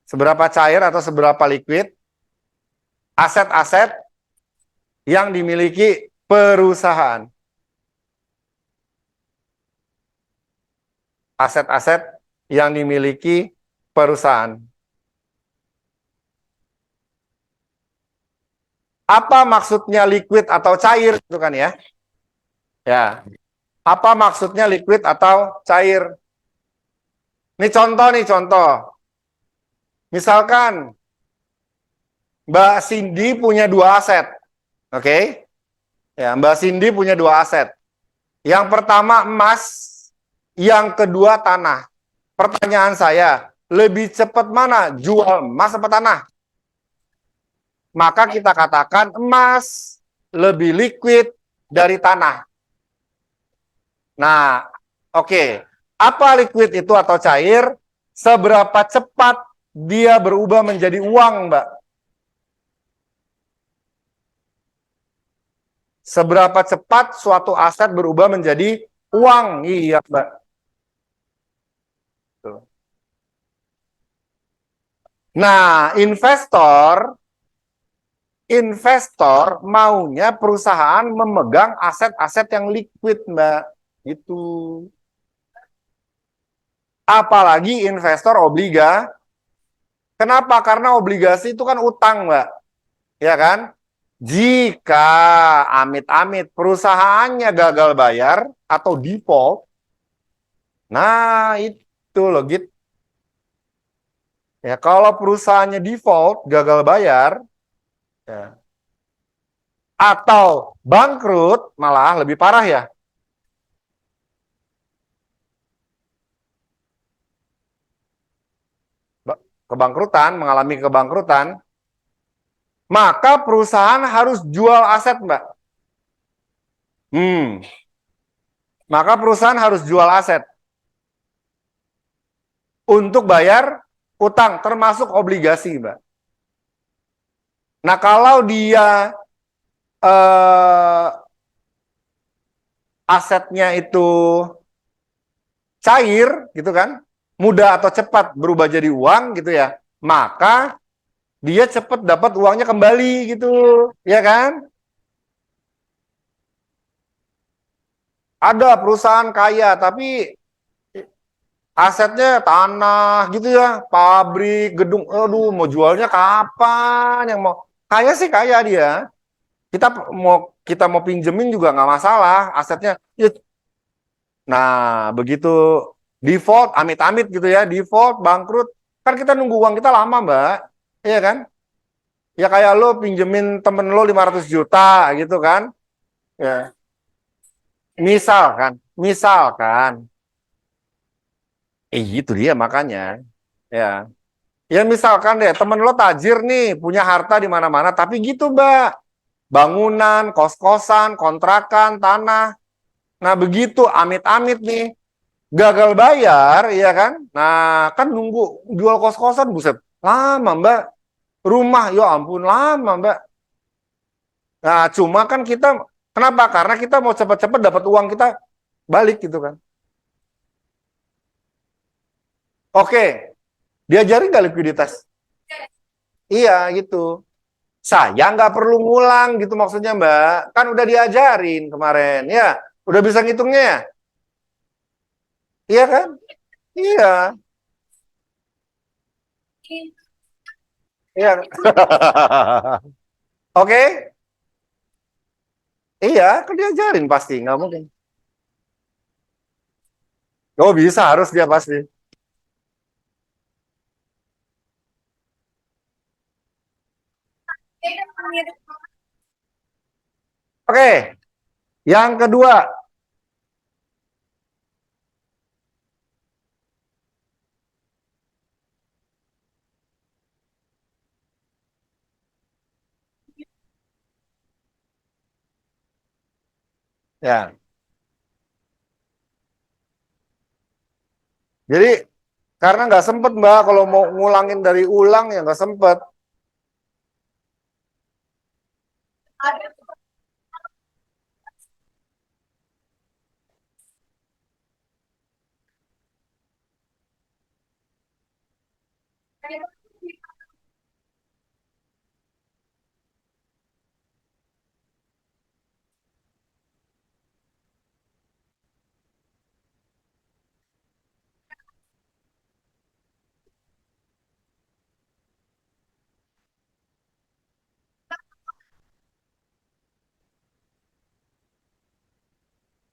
Speaker 1: Seberapa cair atau seberapa liquid aset-aset yang dimiliki perusahaan. Aset-aset yang dimiliki perusahaan. Apa maksudnya liquid atau cair itu kan ya? Ya. Apa maksudnya liquid atau cair? Ini contoh. Misalkan Mbak Cindy punya 2 aset. Oke? Ya, Mbak Cindy punya 2 aset. Yang pertama emas, yang kedua tanah. Pertanyaan saya, lebih cepat mana? Jual emas atau tanah? Maka kita katakan emas lebih liquid dari tanah. Nah, oke. Apa liquid itu atau cair? Seberapa cepat dia berubah menjadi uang, Mbak? Seberapa cepat suatu aset berubah menjadi uang? Iya, Mbak. Nah, investor maunya perusahaan memegang aset-aset yang liquid, Mbak. Itu. Apalagi investor obliga. Kenapa? Karena obligasi itu kan utang, Mbak. Ya kan? Jika amit-amit perusahaannya gagal bayar atau default, nah itu loh gitu. Ya, kalau perusahaannya default, gagal bayar, ya, atau bangkrut, malah lebih parah ya. Mengalami kebangkrutan, maka perusahaan harus jual aset, Mbak. Maka perusahaan harus jual aset untuk bayar utang, termasuk obligasi, Mbak. Nah, kalau dia asetnya itu cair, gitu kan, mudah atau cepat berubah jadi uang, gitu ya, maka dia cepat dapat uangnya kembali, gitu, ya kan? Ada perusahaan kaya, tapi asetnya tanah gitu ya, pabrik, gedung. Aduh, mau jualnya kapan? Yang mau kaya sih kaya dia. Kita mau pinjemin juga nggak masalah, asetnya. Ya, nah, begitu default, amit-amit gitu ya, default, bangkrut, kan kita nunggu uang kita lama, Mbak. Iya kan? Ya kayak lo pinjemin temen lo 500 juta gitu kan. Ya, misalkan. Itu dia makanya. Ya. Ya misalkan deh, temen lo tajir nih, punya harta di mana-mana, tapi gitu, Mbak. Bangunan, kos-kosan, kontrakan, tanah. Nah, begitu amit-amit nih, gagal bayar, ya kan? Nah, kan nunggu jual kos-kosan, buset. Lama, Mbak. Rumah, ya ampun, lama, Mbak. Nah, cuma kan kita, kenapa? Karena kita mau cepat-cepat dapat uang kita balik gitu kan. Oke, diajarin nggak likuiditas? Iya, gitu. Saya nggak perlu ngulang gitu maksudnya Mbak. Kan udah diajarin kemarin, ya. Udah bisa ngitungnya ya? Iya kan? Iya. Iya. Oke? Iya, kan diajarin pasti, nggak mungkin. Oh bisa, harus dia pasti. Oke, yang kedua. Ya, jadi karena nggak sempet Mbak, kalau mau ngulangin dari ulang ya nggak sempet.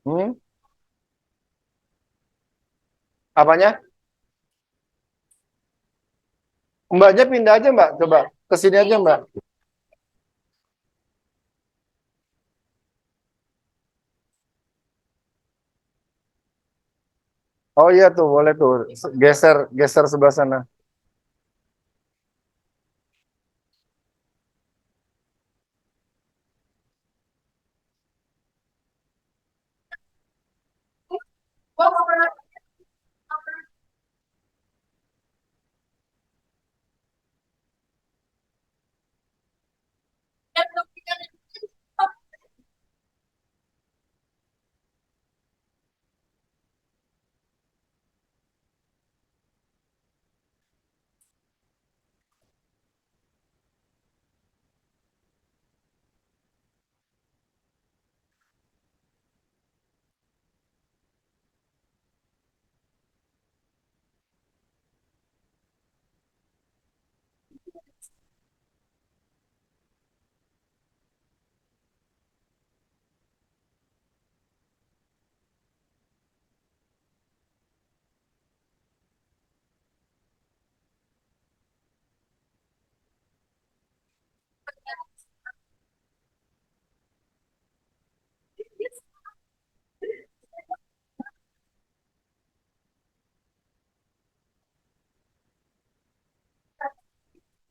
Speaker 1: Hmm? Apanya? Mbaknya pindah aja Mbak, coba ke sini aja Mbak. Oh iya tuh, boleh tuh. Geser, geser sebelah sana.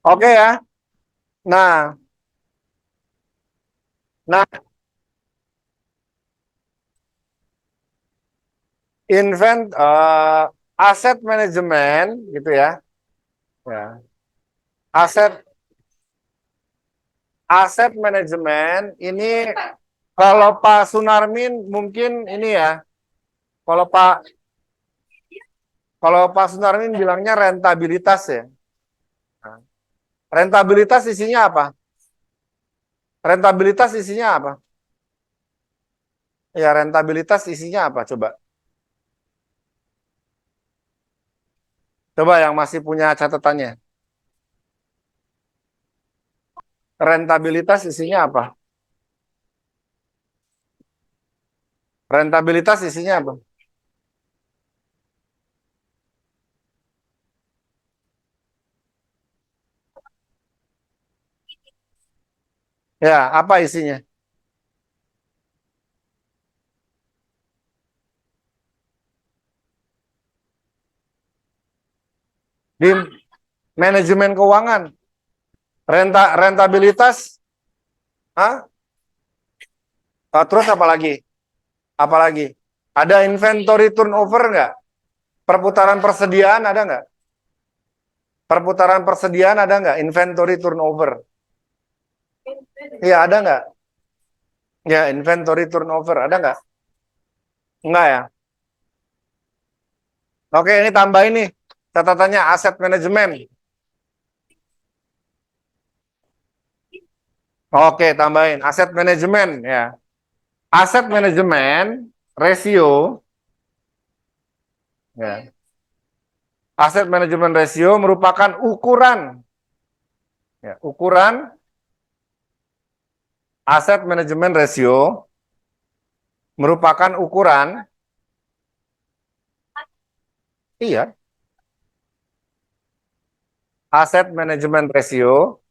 Speaker 1: Oke ya. Nah, nah, invent aset manajemen gitu ya. Ya. Aset aset manajemen ini kalau Pak Sunarmin mungkin ini ya. Kalau Pak kalau Pak Sunarmin bilangnya rentabilitas ya. Nah, rentabilitas isinya apa? Rentabilitas isinya apa? Ya, rentabilitas isinya apa? Coba. Coba yang masih punya catatannya. Rentabilitas isinya apa? Rentabilitas isinya apa? Ya, apa isinya? Di manajemen keuangan. Rentabilitas, ah, terus apa lagi? Apa lagi? Ada inventory turnover nggak? Perputaran persediaan ada nggak? Perputaran persediaan ada nggak? Inventory turnover. Iya, ada nggak? Ya, inventory turnover ada nggak? Nggak ya? Oke, ini tambah ini. Catatannya aset manajemen. Oke, tambahin aset manajemen ya. Aset manajemen ratio ya. Aset manajemen ratio merupakan ukuran ya, ukuran aset manajemen ratio merupakan ukuran iya, aset manajemen ratio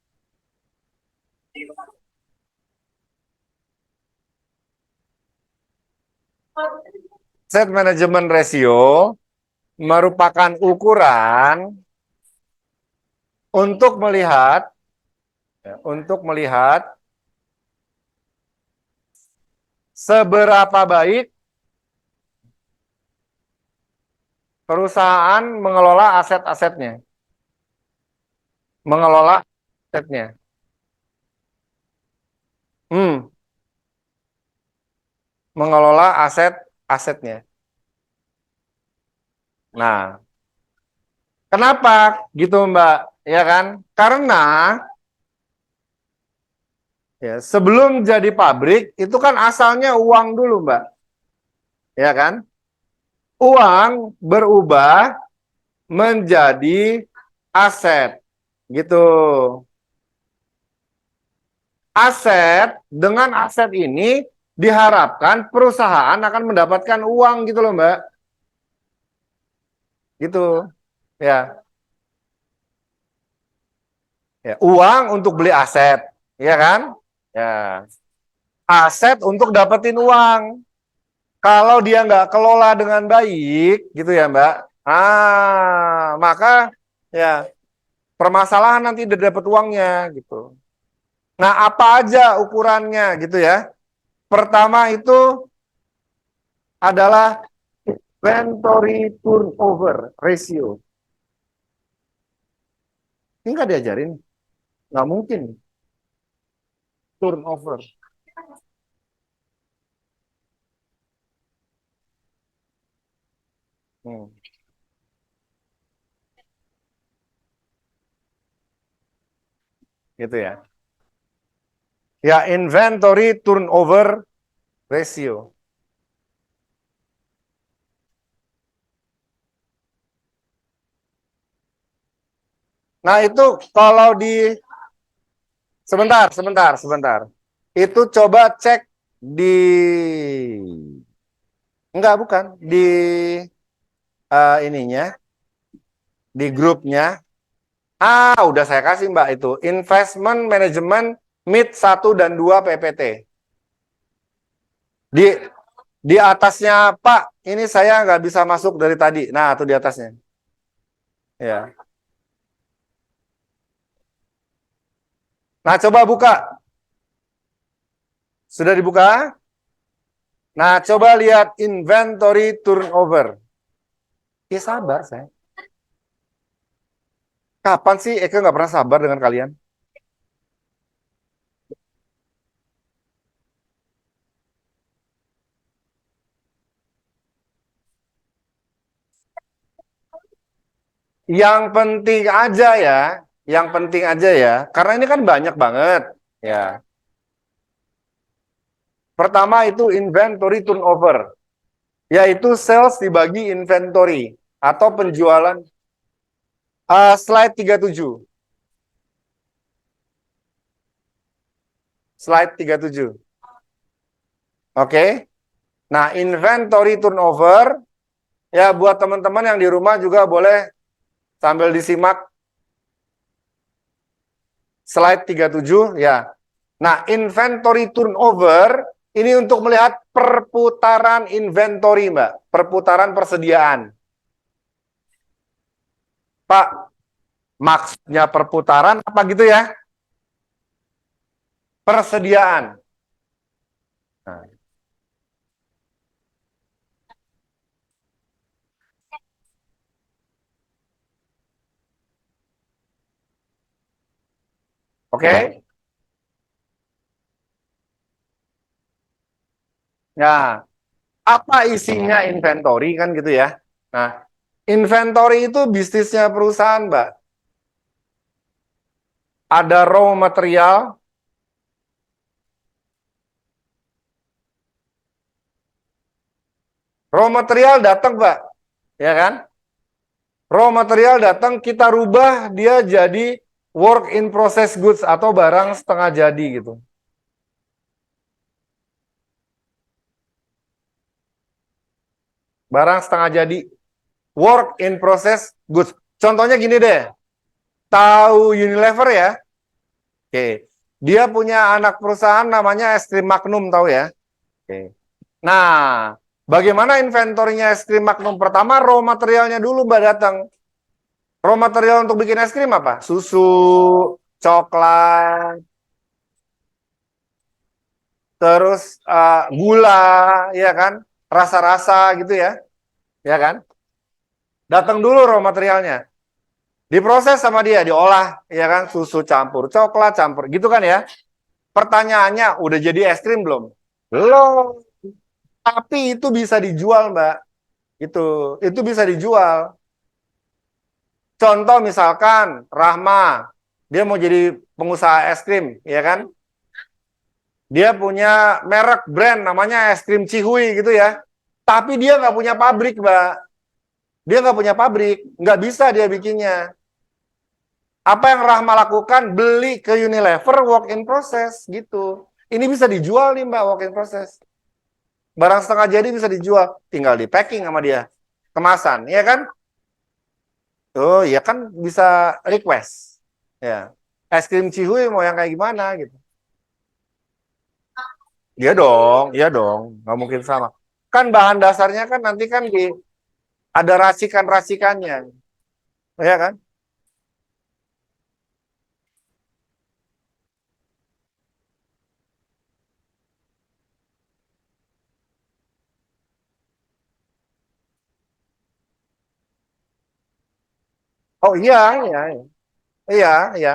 Speaker 1: aset manajemen ratio merupakan ukuran untuk melihat untuk melihat seberapa baik perusahaan mengelola aset-asetnya, mengelola asetnya. Hmm, mengelola aset-asetnya. Nah, kenapa gitu Mbak? Ya kan? Karena ya, sebelum jadi pabrik itu kan asalnya uang dulu Mbak. Ya kan? Uang berubah menjadi aset. Gitu. Aset, dengan aset ini diharapkan perusahaan akan mendapatkan uang gitu loh Mbak. Gitu. Ya. Ya, uang untuk beli aset. Ya kan? Ya. Aset untuk dapetin uang. Kalau dia nggak kelola dengan baik, gitu ya Mbak. Maka ya permasalahan nanti udah dapat uangnya gitu. Nah, apa aja ukurannya gitu ya? Pertama itu adalah inventory turnover ratio. Ini nggak diajarin, nggak mungkin turnover. Hmm, gitu ya. Ya, inventory turnover ratio. Nah, itu kalau di sebentar. Itu coba cek di enggak bukan di ininya di grupnya. Udah saya kasih Mbak itu investment management MIT 1 dan 2 PPT. Di di atasnya Pak, ini saya nggak bisa masuk dari tadi. Nah, tuh di atasnya. Ya. Nah, coba buka. Sudah dibuka? Nah, coba lihat inventory turnover. Ya sabar saya. Kapan sih Eka nggak pernah sabar dengan kalian? Yang penting aja ya, yang penting aja ya, karena ini kan banyak banget. Ya, Pertama itu inventory turnover, yaitu sales dibagi inventory atau penjualan. Slide 37. Slide 37. Oke. Nah, inventory turnover, ya buat teman-teman yang di rumah juga boleh sambil disimak. Slide 37, ya. Nah, inventory turnover, ini untuk melihat perputaran inventory, Mbak. Perputaran persediaan. Pak, maksudnya perputaran apa gitu ya? Persediaan. Nah. Oke? Nah, apa isinya inventory kan gitu ya? Nah, inventory itu bisnisnya perusahaan, Mbak. Ada raw material, datang, Mbak. Ya kan? Raw material datang, kita rubah dia jadi work in process goods atau barang setengah jadi gitu. Barang setengah jadi, work in process goods. Contohnya gini deh, tahu Unilever ya? Oke, dia punya anak perusahaan namanya es krim Magnum, tahu ya? Oke. Nah, bagaimana inventorinya es krim Magnum? Pertama, raw materialnya dulu Mbak datang. Raw material untuk bikin es krim apa? Susu, coklat, terus gula, ya kan? Rasa-rasa gitu ya kan? Datang dulu raw materialnya. Diproses sama dia, diolah, ya kan? Susu campur coklat, campur, gitu kan ya? Pertanyaannya, udah jadi es krim belum? Belum. Tapi itu bisa dijual, Mbak. Itu bisa dijual. Contoh misalkan Rahma, dia mau jadi pengusaha es krim, ya kan? Dia punya merek brand namanya es krim Cihui gitu ya. Tapi dia nggak punya pabrik, Mbak. Dia nggak punya pabrik, nggak bisa dia bikinnya. Apa yang Rahma lakukan? Beli ke Unilever walk in process gitu. Ini bisa dijual nih Mbak, walk in process. Barang setengah jadi bisa dijual, tinggal di packing sama dia. Kemasan, ya kan? Oh, ya kan bisa request. Ya. Es krim Cihuy mau yang kayak gimana gitu. Iya dong, nggak mungkin sama. Kan bahan dasarnya kan nanti kan ada racikan-racikannya. Ya kan? Oh iya, iya, iya, iya.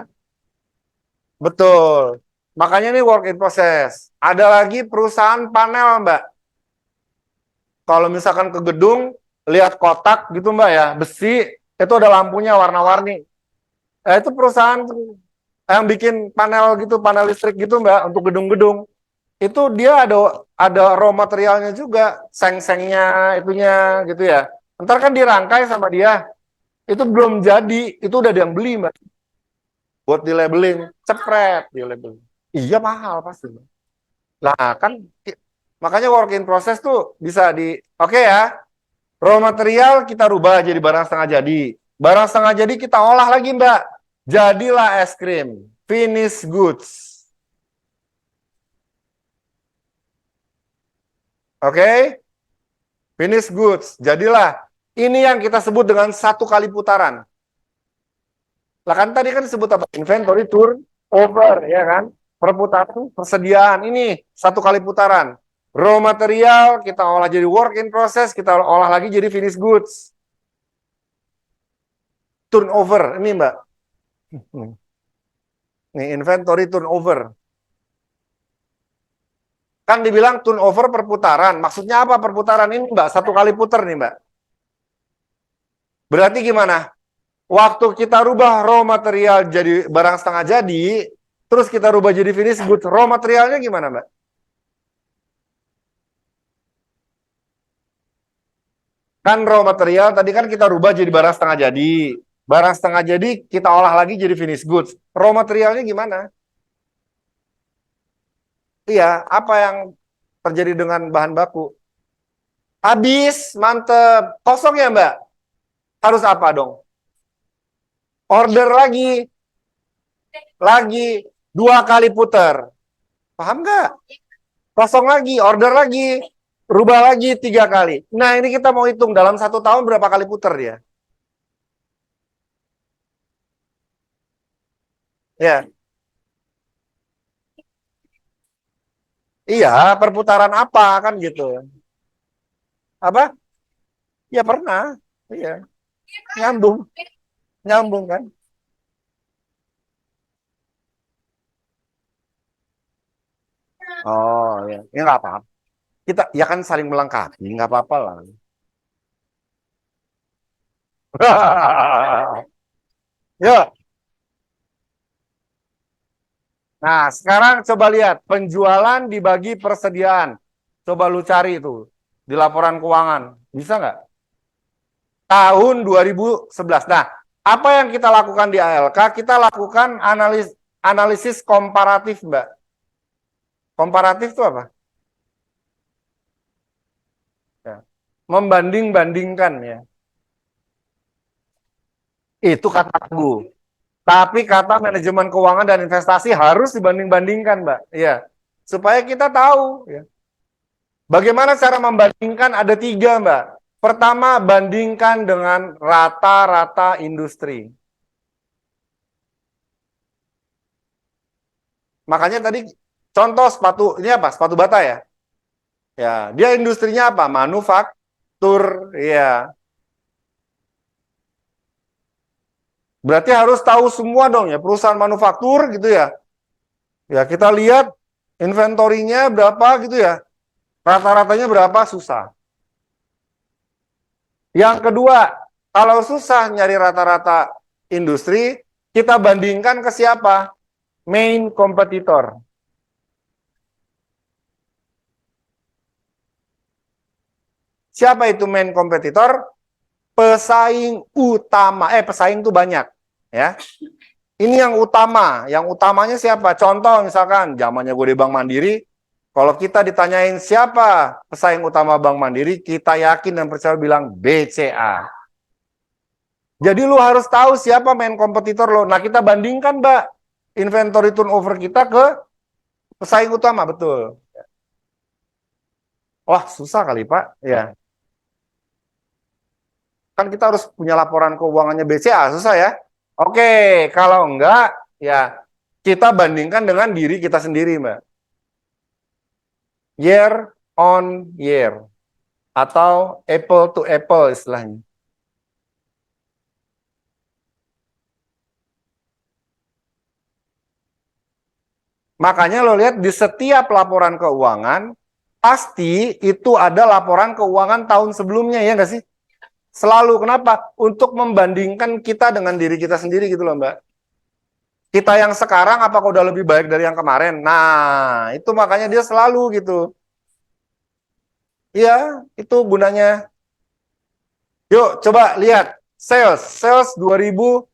Speaker 1: Betul. Makanya ini work in process. Ada lagi perusahaan panel, Mbak. Kalau misalkan ke gedung, lihat kotak gitu, Mbak ya, besi, itu ada lampunya warna-warni. Itu perusahaan yang bikin panel gitu, panel listrik gitu, Mbak, untuk gedung-gedung. Itu dia ada raw materialnya juga, seng-sengnya, itunya gitu ya. Ntar kan dirangkai sama dia. Itu belum jadi, itu udah ada yang beli, Mbak. Buat di labeling, cepret di labeling. Iya mahal pasti. Nah kan makanya work in process tuh bisa oke ya, raw material kita rubah jadi barang setengah jadi. Barang setengah jadi kita olah lagi Mbak. Jadilah es krim, finished goods. Oke? Finished goods. Jadilah. Ini yang kita sebut dengan satu kali putaran. Lah kan tadi kan disebut apa? Inventory turnover, ya kan? Perputaran, persediaan. Ini satu kali putaran. Raw material, kita olah jadi work in process, kita olah lagi jadi finished goods. Turnover, ini Mbak. Nih, inventory turnover. Kan dibilang turnover perputaran. Maksudnya apa perputaran ini Mbak? Satu kali putar nih Mbak. Berarti gimana? Waktu kita rubah raw material jadi barang setengah jadi, terus kita rubah jadi finish good, raw materialnya gimana, Mbak? Kan raw material tadi kan kita rubah jadi barang setengah jadi. Barang setengah jadi kita olah lagi jadi finished goods. Raw materialnya gimana? Iya, apa yang terjadi dengan bahan baku? Habis, mantep. Kosong ya, Mbak? Harus apa dong? Order lagi, 2 kali putar. Paham nggak? Kosong lagi, order lagi, rubah lagi 3 kali. Nah, ini kita mau hitung dalam 1 tahun berapa kali putar dia? Ya, iya, perputaran apa kan gitu? Apa? Ya pernah. Iya, nyambung, nyambung kan? Oh, ya, ini nggak apa-apa. Kita ya kan saling melengkapi, nggak apa-apa lah. Ya, nah sekarang coba lihat penjualan dibagi persediaan. Coba lu cari itu di laporan keuangan, bisa nggak? Tahun 2011. Nah, apa yang kita lakukan di ALK? Kita lakukan analisis komparatif, Mbak. Komparatif itu apa? Ya. Membanding-bandingkan ya. Itu kata aku. Tapi kata manajemen keuangan dan investasi harus dibanding-bandingkan, Mbak. Iya. Supaya kita tahu. Ya. Bagaimana cara membandingkan? Ada 3, Mbak. Pertama, bandingkan dengan rata-rata industri. Makanya tadi contoh sepatu, ini apa? Sepatu bata ya? Ya, dia industrinya apa? Manufaktur, ya. Berarti harus tahu semua dong ya, perusahaan manufaktur gitu ya. Ya, kita lihat inventorinya berapa gitu ya. Rata-ratanya berapa susah. Yang kedua, kalau susah nyari rata-rata industri, kita bandingkan ke siapa? Main kompetitor. Siapa itu main kompetitor? Pesaing utama. Pesaing itu banyak, ya. Ini yang utama. Yang utamanya siapa? Contoh misalkan zamannya gue di Bank Mandiri, kalau kita ditanyain siapa pesaing utama Bank Mandiri, kita yakin dan percaya bilang BCA. Jadi lu harus tahu siapa main kompetitor lo. Nah, kita bandingkan, Mbak, inventory turnover kita ke pesaing utama, betul. Wah, susah kali, Pak. Ya. Kan kita harus punya laporan keuangannya BCA, susah ya. Oke, kalau enggak, ya kita bandingkan dengan diri kita sendiri, Mbak. Year on year. Atau apple to apple istilahnya. Makanya lo lihat di setiap laporan keuangan, pasti itu ada laporan keuangan tahun sebelumnya, ya nggak sih? Selalu, kenapa? Untuk membandingkan kita dengan diri kita sendiri gitu loh, Mbak. Kita yang sekarang apakah udah lebih baik dari yang kemarin? Nah, itu makanya dia selalu gitu. Iya, itu gunanya. Yuk, coba lihat. Sales. Sales 2000,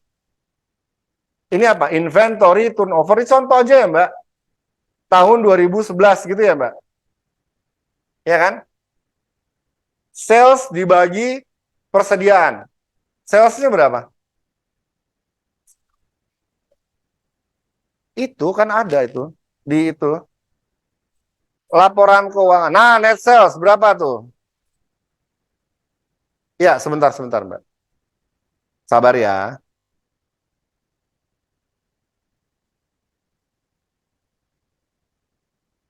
Speaker 1: ini apa? Inventory turnover. Ini contoh aja ya, Mbak. Tahun 2011 gitu ya, Mbak. Ya kan? Sales dibagi persediaan. Salesnya berapa? Itu kan ada itu. Di itu. Laporan keuangan. Nah, net sales berapa tuh? Ya, sebentar, Mbak. Sabar ya.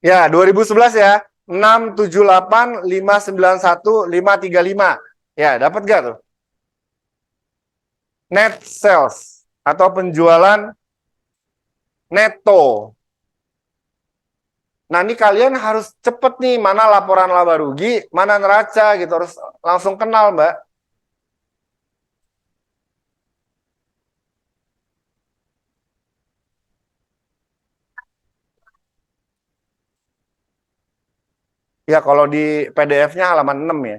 Speaker 1: Ya, 2011 ya. 678.591.535. Ya, dapat gak tuh? Net sales atau penjualan neto. Nah, ini kalian harus cepet nih, mana laporan laba rugi, mana neraca gitu. Harus langsung kenal, Mbak. Ya, kalau di PDF-nya halaman 6 ya.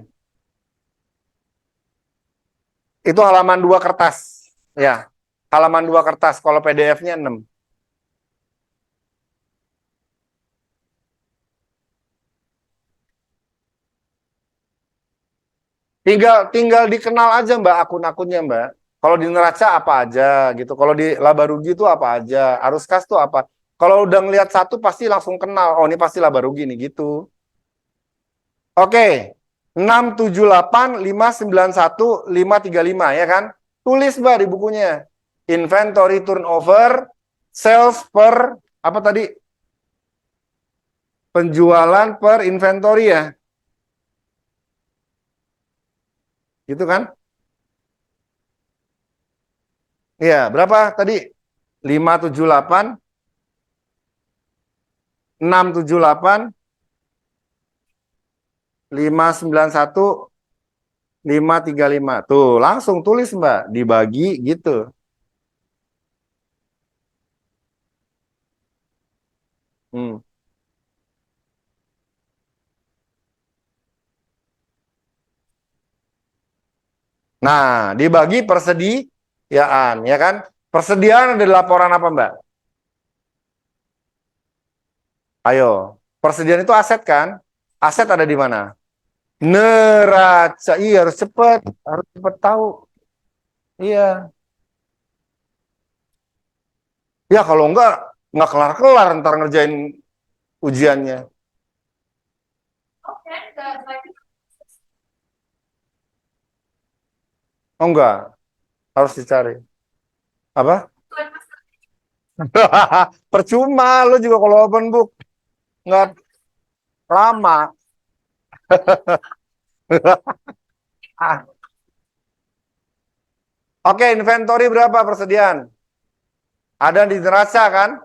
Speaker 1: Itu halaman 2 kertas. Ya, halaman 2 kertas. Kalau PDF-nya 6. Tinggal dikenal aja Mbak akun-akunnya Mbak. Kalau di neraca apa aja gitu. Kalau di laba rugi itu apa aja. Arus kas tuh apa. Kalau udah ngelihat satu pasti langsung kenal. Oh ini pasti laba rugi nih gitu. Oke. 678 591 535 ya kan. Tulis Mbak di bukunya. Inventory turnover, sales per apa tadi? Penjualan per inventory ya. Gitu kan? Iya, berapa tadi? 578 678 591 535. Tuh, langsung tulis Mbak, dibagi gitu. Hmm. Nah, dibagi persediaan, ya kan? Persediaan ada di laporan apa Mbak? Ayo, persediaan itu aset kan? Aset ada di mana? Neraca. Iya, harus cepet tahu. Iya. Ya kalau enggak kelar-kelar ntar ngerjain ujiannya. Oh enggak, harus dicari. Apa? Percuma lo juga kalau open book nggak lama. Ah, Oke, inventory berapa persediaan? Ada di neraca kan?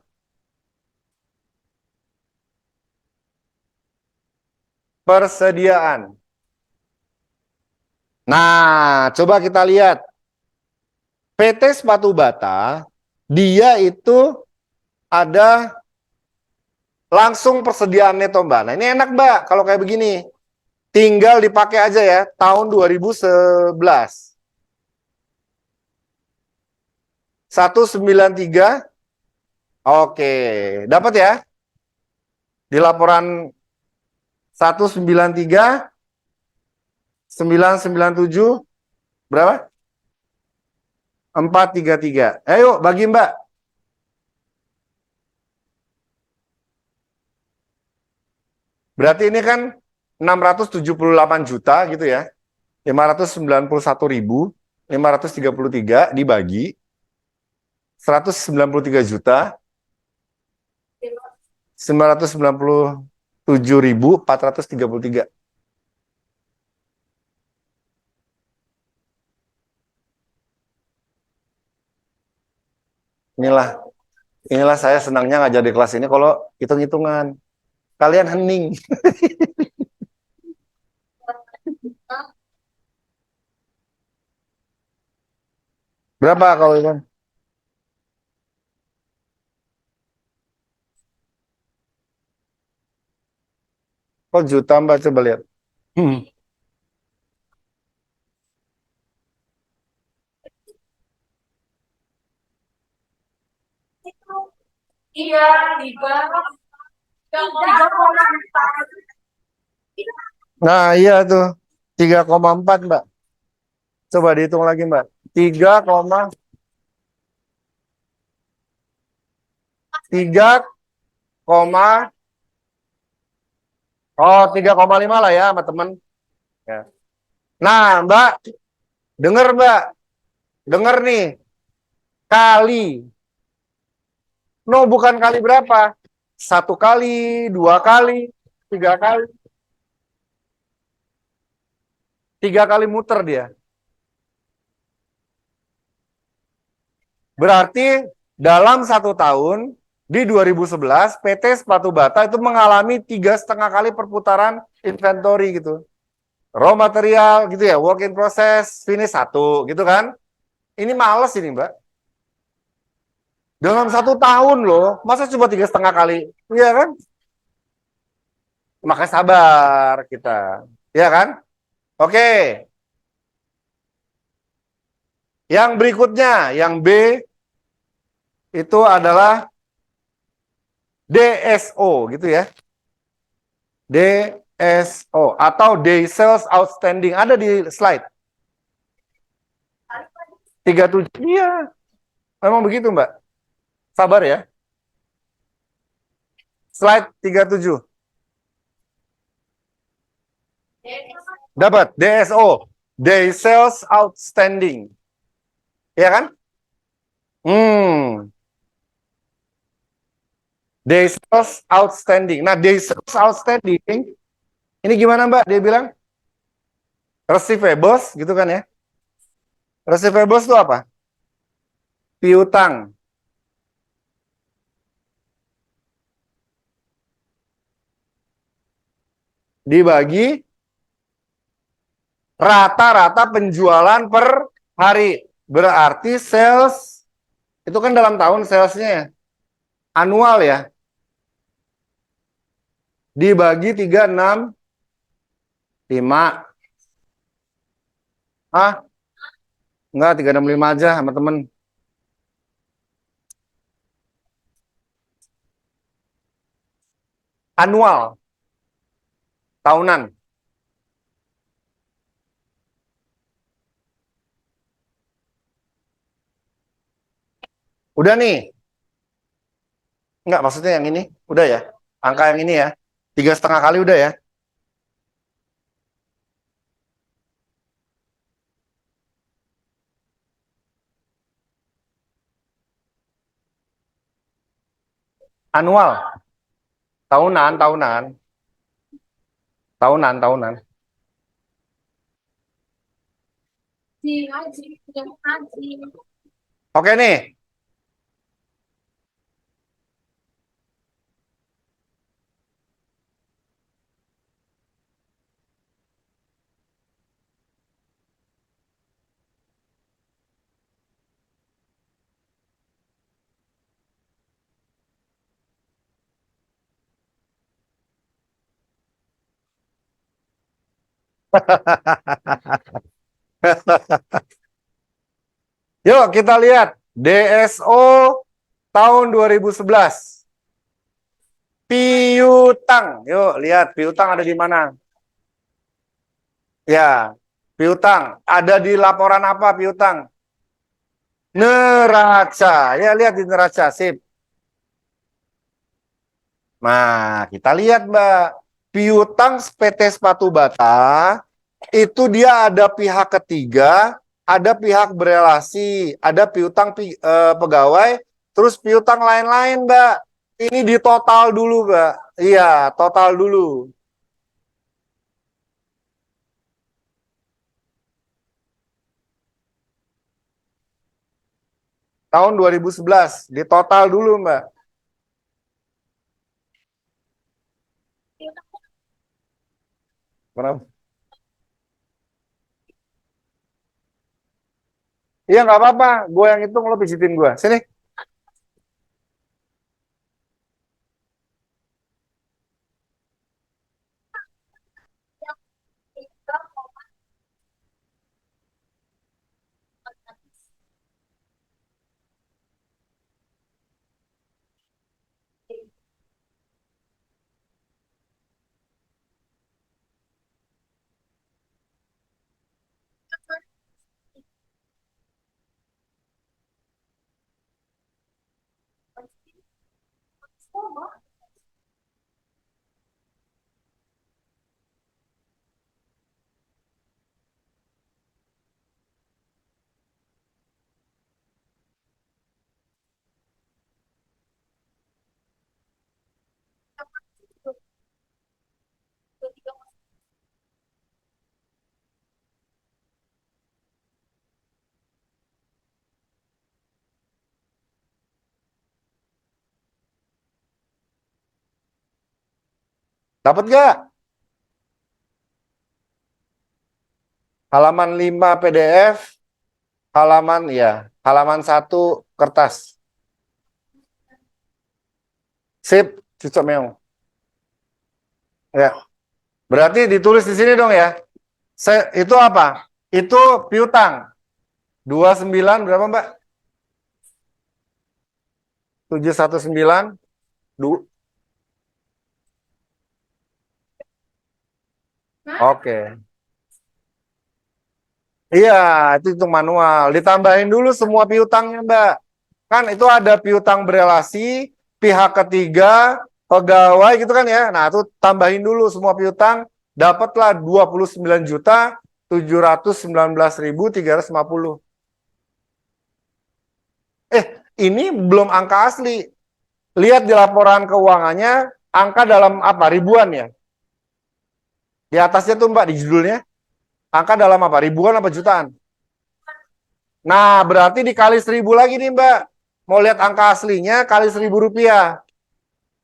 Speaker 1: Persediaan. Nah, coba kita lihat. PT Sepatu Bata, dia itu ada langsung persediaan neto, Mbak. Nah, ini enak, Mbak, kalau kayak begini. Tinggal dipakai aja ya, tahun 2011. 193. Oke, dapat ya? Di laporan 193 997 berapa? 433. Ayo bagi Mbak. Berarti ini kan 678 juta gitu ya. 591.533 dibagi 193 juta 997.433. Inilah inilah saya senangnya ngajar di kelas ini kalau hitung-hitungan. Kalian hening. Berapa kalau itu? Kok juta Mbak coba lihat. Hmm.
Speaker 2: Iya, tiga, 3,4.
Speaker 1: Nah, iya tuh. 3,4 Mbak. Coba dihitung lagi, Mbak. 3, 3, oh 3,5 lah ya sama temen. Ya. Nah, Mbak, Mbak, denger nih, kali. No, bukan kali berapa? 1 kali, 2 kali, 3 kali. 3 kali muter dia. Berarti dalam 1 tahun di 2011 PT Sepatu Bata itu mengalami 3,5 kali perputaran inventory gitu. Raw material gitu ya, work in process, finish 1 gitu kan. Ini males ini Mbak. Dalam 1 tahun loh, masa coba 3,5 kali? Iya kan? Makanya sabar kita. Iya kan? Oke. Yang berikutnya, yang B itu adalah DSO gitu ya. DSO atau Day Sales Outstanding, ada di slide 37. Iya, memang begitu Mbak. Sabar ya. Slide 37. Dapat DSO, Day Sales Outstanding. Ya kan? Day Sales Outstanding. Nah, Day Sales Outstanding ini gimana Mbak? Dia bilang receivables gitu kan ya. Receivables itu apa? Piutang. Dibagi rata-rata penjualan per hari. Berarti sales, itu kan dalam tahun salesnya ya. Annual ya. Dibagi 3, 6, 5. Ah, enggak, 365 aja sama temen. Annual. Tahunan. Udah nih. Enggak, maksudnya yang ini. Udah ya. Angka yang ini ya. 3,5 kali udah ya. Annual. Tahunan, tahunan. Tahunan, tahunan. Oke nih. Yuk kita lihat DSO tahun 2011. Piutang. Yuk lihat piutang ada di mana? Ya, piutang ada di laporan apa piutang? Neraca. Ya lihat di neraca, sip. Nah, kita lihat Mbak. Piutang PT Sepatu Bata itu dia ada pihak ketiga, ada pihak berelasi, ada piutang pegawai, terus piutang lain-lain, Mbak. Ini di total dulu, Mbak. Iya, total dulu. Tahun 2011, di total dulu, Mbak. Kenapa? Iya, nggak apa-apa. Gue yang hitung, lo pijitin gue. Sini. Dapat nggak? Halaman 5 PDF, halaman 1 kertas. Sip, cucok meong. Ya, berarti ditulis di sini dong ya. Itu apa? Itu piutang. 29 berapa, Mbak? 719. Oke. Iya, itu hitung manual. Ditambahin dulu semua piutangnya, Mbak. Kan itu ada piutang berelasi, pihak ketiga, pegawai gitu kan ya. Nah, itu tambahin dulu semua piutang, dapatlah 29.719.350. Ini belum angka asli. Lihat di laporan keuangannya, angka dalam apa? Ribuan ya? Di atasnya tuh Mbak, di judulnya. Angka dalam apa? Ribuan apa jutaan? Nah, berarti dikali 1.000 lagi nih Mbak. Mau lihat angka aslinya, kali 1.000 rupiah.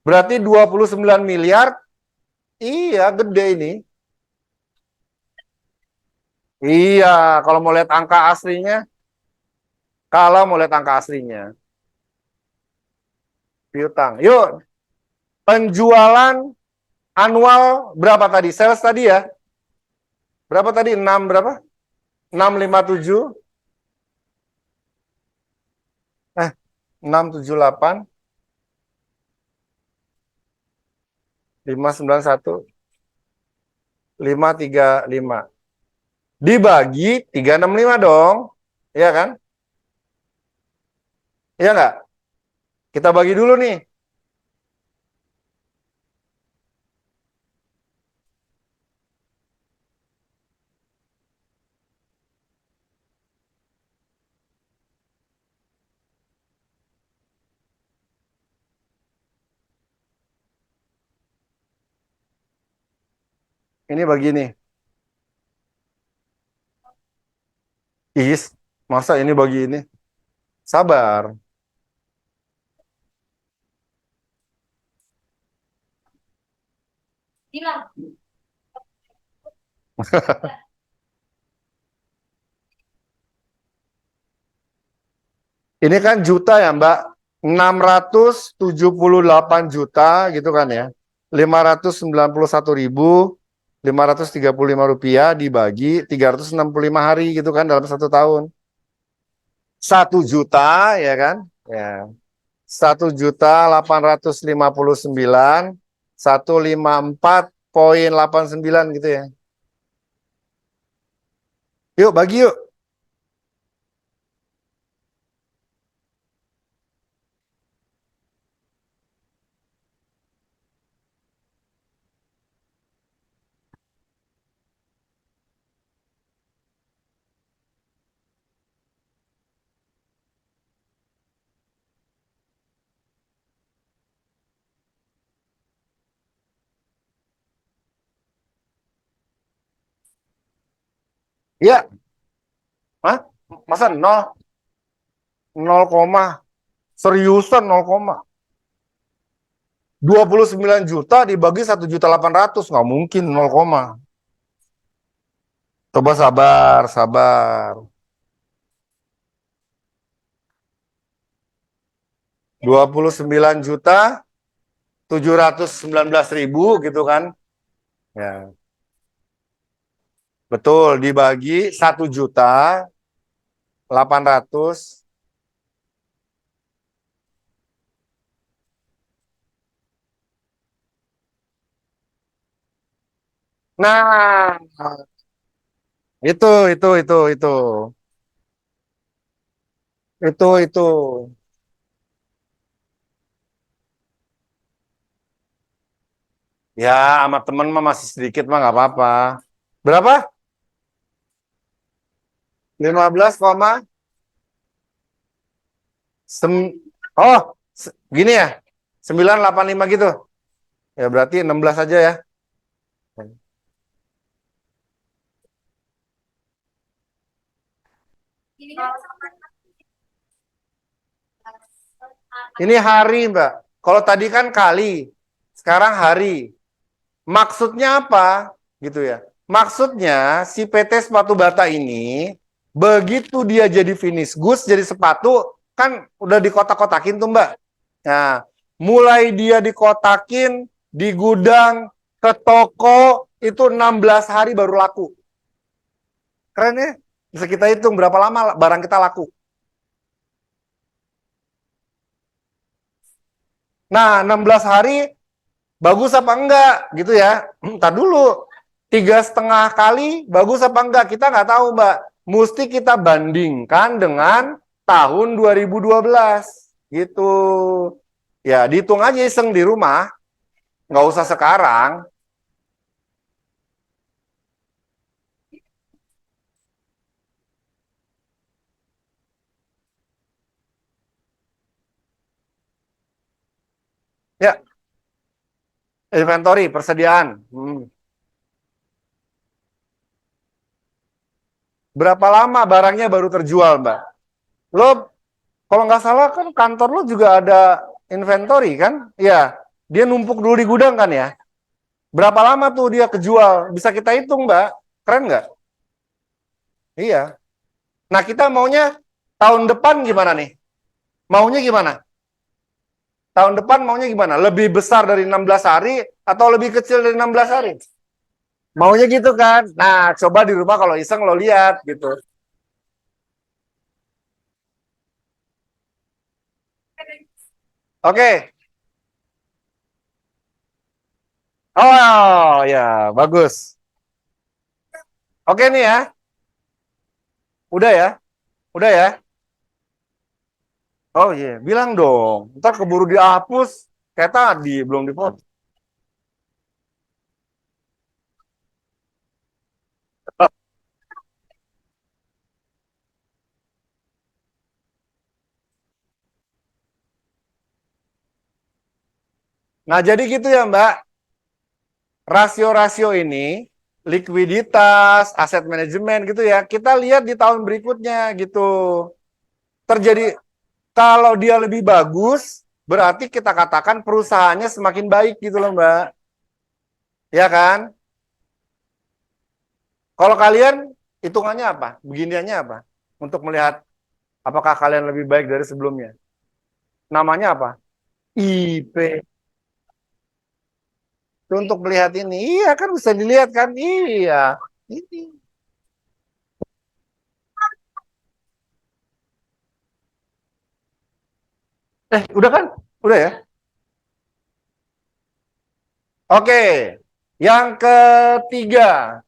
Speaker 1: Berarti 29 miliar. Iya, gede ini. Iya, kalau mau lihat angka aslinya. Kalau mau lihat angka aslinya. Piutang. Yuk, penjualan annual berapa tadi? Sales tadi ya? Berapa tadi? 6 berapa? 657. 678. 591. 535. Dibagi 365 dong. Iya kan? Iya nggak? Kita bagi dulu nih. Ini bagi nih. Masa ini bagi ini? Sabar. Ini kan juta ya, Mbak. 678 juta gitu kan ya. 591.535 rupiah dibagi 365 hari gitu kan dalam 1 tahun. 1 juta ya kan? Ya. 1.859.154,89 gitu ya. Yuk bagi yuk. Iya. Hah? Masa nol? 0 koma? Seriusan 0 koma? 29 juta dibagi 1.800.000 nggak mungkin 0 koma. Coba sabar, sabar. 29.719.000 gitu kan? Ya, betul dibagi 1.800.000. Nah, itu itu. Ya, sama temen mah masih sedikit mah nggak apa-apa. Berapa? 15 koma oh, gini ya. 985 gitu. Ya berarti 16 aja ya. Ini hari, Mbak. Kalau tadi kan kali, sekarang hari. Maksudnya apa? Gitu ya. Maksudnya si PT Sepatu Bata ini begitu dia jadi finish goods, jadi sepatu kan udah dikotak-kotakin tuh, Mbak. Nah, mulai dia dikotakin di gudang ke toko itu 16 hari baru laku. Keren ya? Bisa kita hitung berapa lama barang kita laku. Nah, 16 hari bagus apa enggak gitu ya. Ntar dulu. 3,5 kali bagus apa enggak? Kita nggak tahu, Mbak. Mesti kita bandingkan dengan tahun 2012. Gitu. Ya, dihitung aja iseng di rumah. Nggak usah sekarang. Ya, inventory, persediaan. Berapa lama barangnya baru terjual, Mbak? Lo, kalau nggak salah kan kantor lo juga ada inventory kan? Ya, dia numpuk dulu di gudang kan ya? Berapa lama tuh dia kejual? Bisa kita hitung, Mbak. Keren nggak? Iya. Nah, kita maunya tahun depan gimana nih? Maunya gimana? Tahun depan maunya gimana? Lebih besar dari 16 hari atau lebih kecil dari 16 hari? Maunya gitu kan? Nah, coba di rumah kalau iseng lo lihat gitu. Oke. Oh, ya, bagus. Oke nih ya. Udah ya? Udah ya? Oh iya, bilang dong. Ntar keburu dihapus. Kayak tadi, belum dipotong. Nah, jadi gitu ya, Mbak. Rasio-rasio ini, likuiditas, aset manajemen gitu ya, kita lihat di tahun berikutnya gitu. Terjadi, kalau dia lebih bagus, berarti kita katakan perusahaannya semakin baik gitu loh, Mbak. Ya kan? Kalau kalian, hitungannya apa? Beginiannya apa? Untuk melihat apakah kalian lebih baik dari sebelumnya. Namanya apa? IP. Untuk melihat ini. Iya kan bisa dilihat kan? Iya. Ini. Udah kan? Udah ya? Oke. Yang ketiga.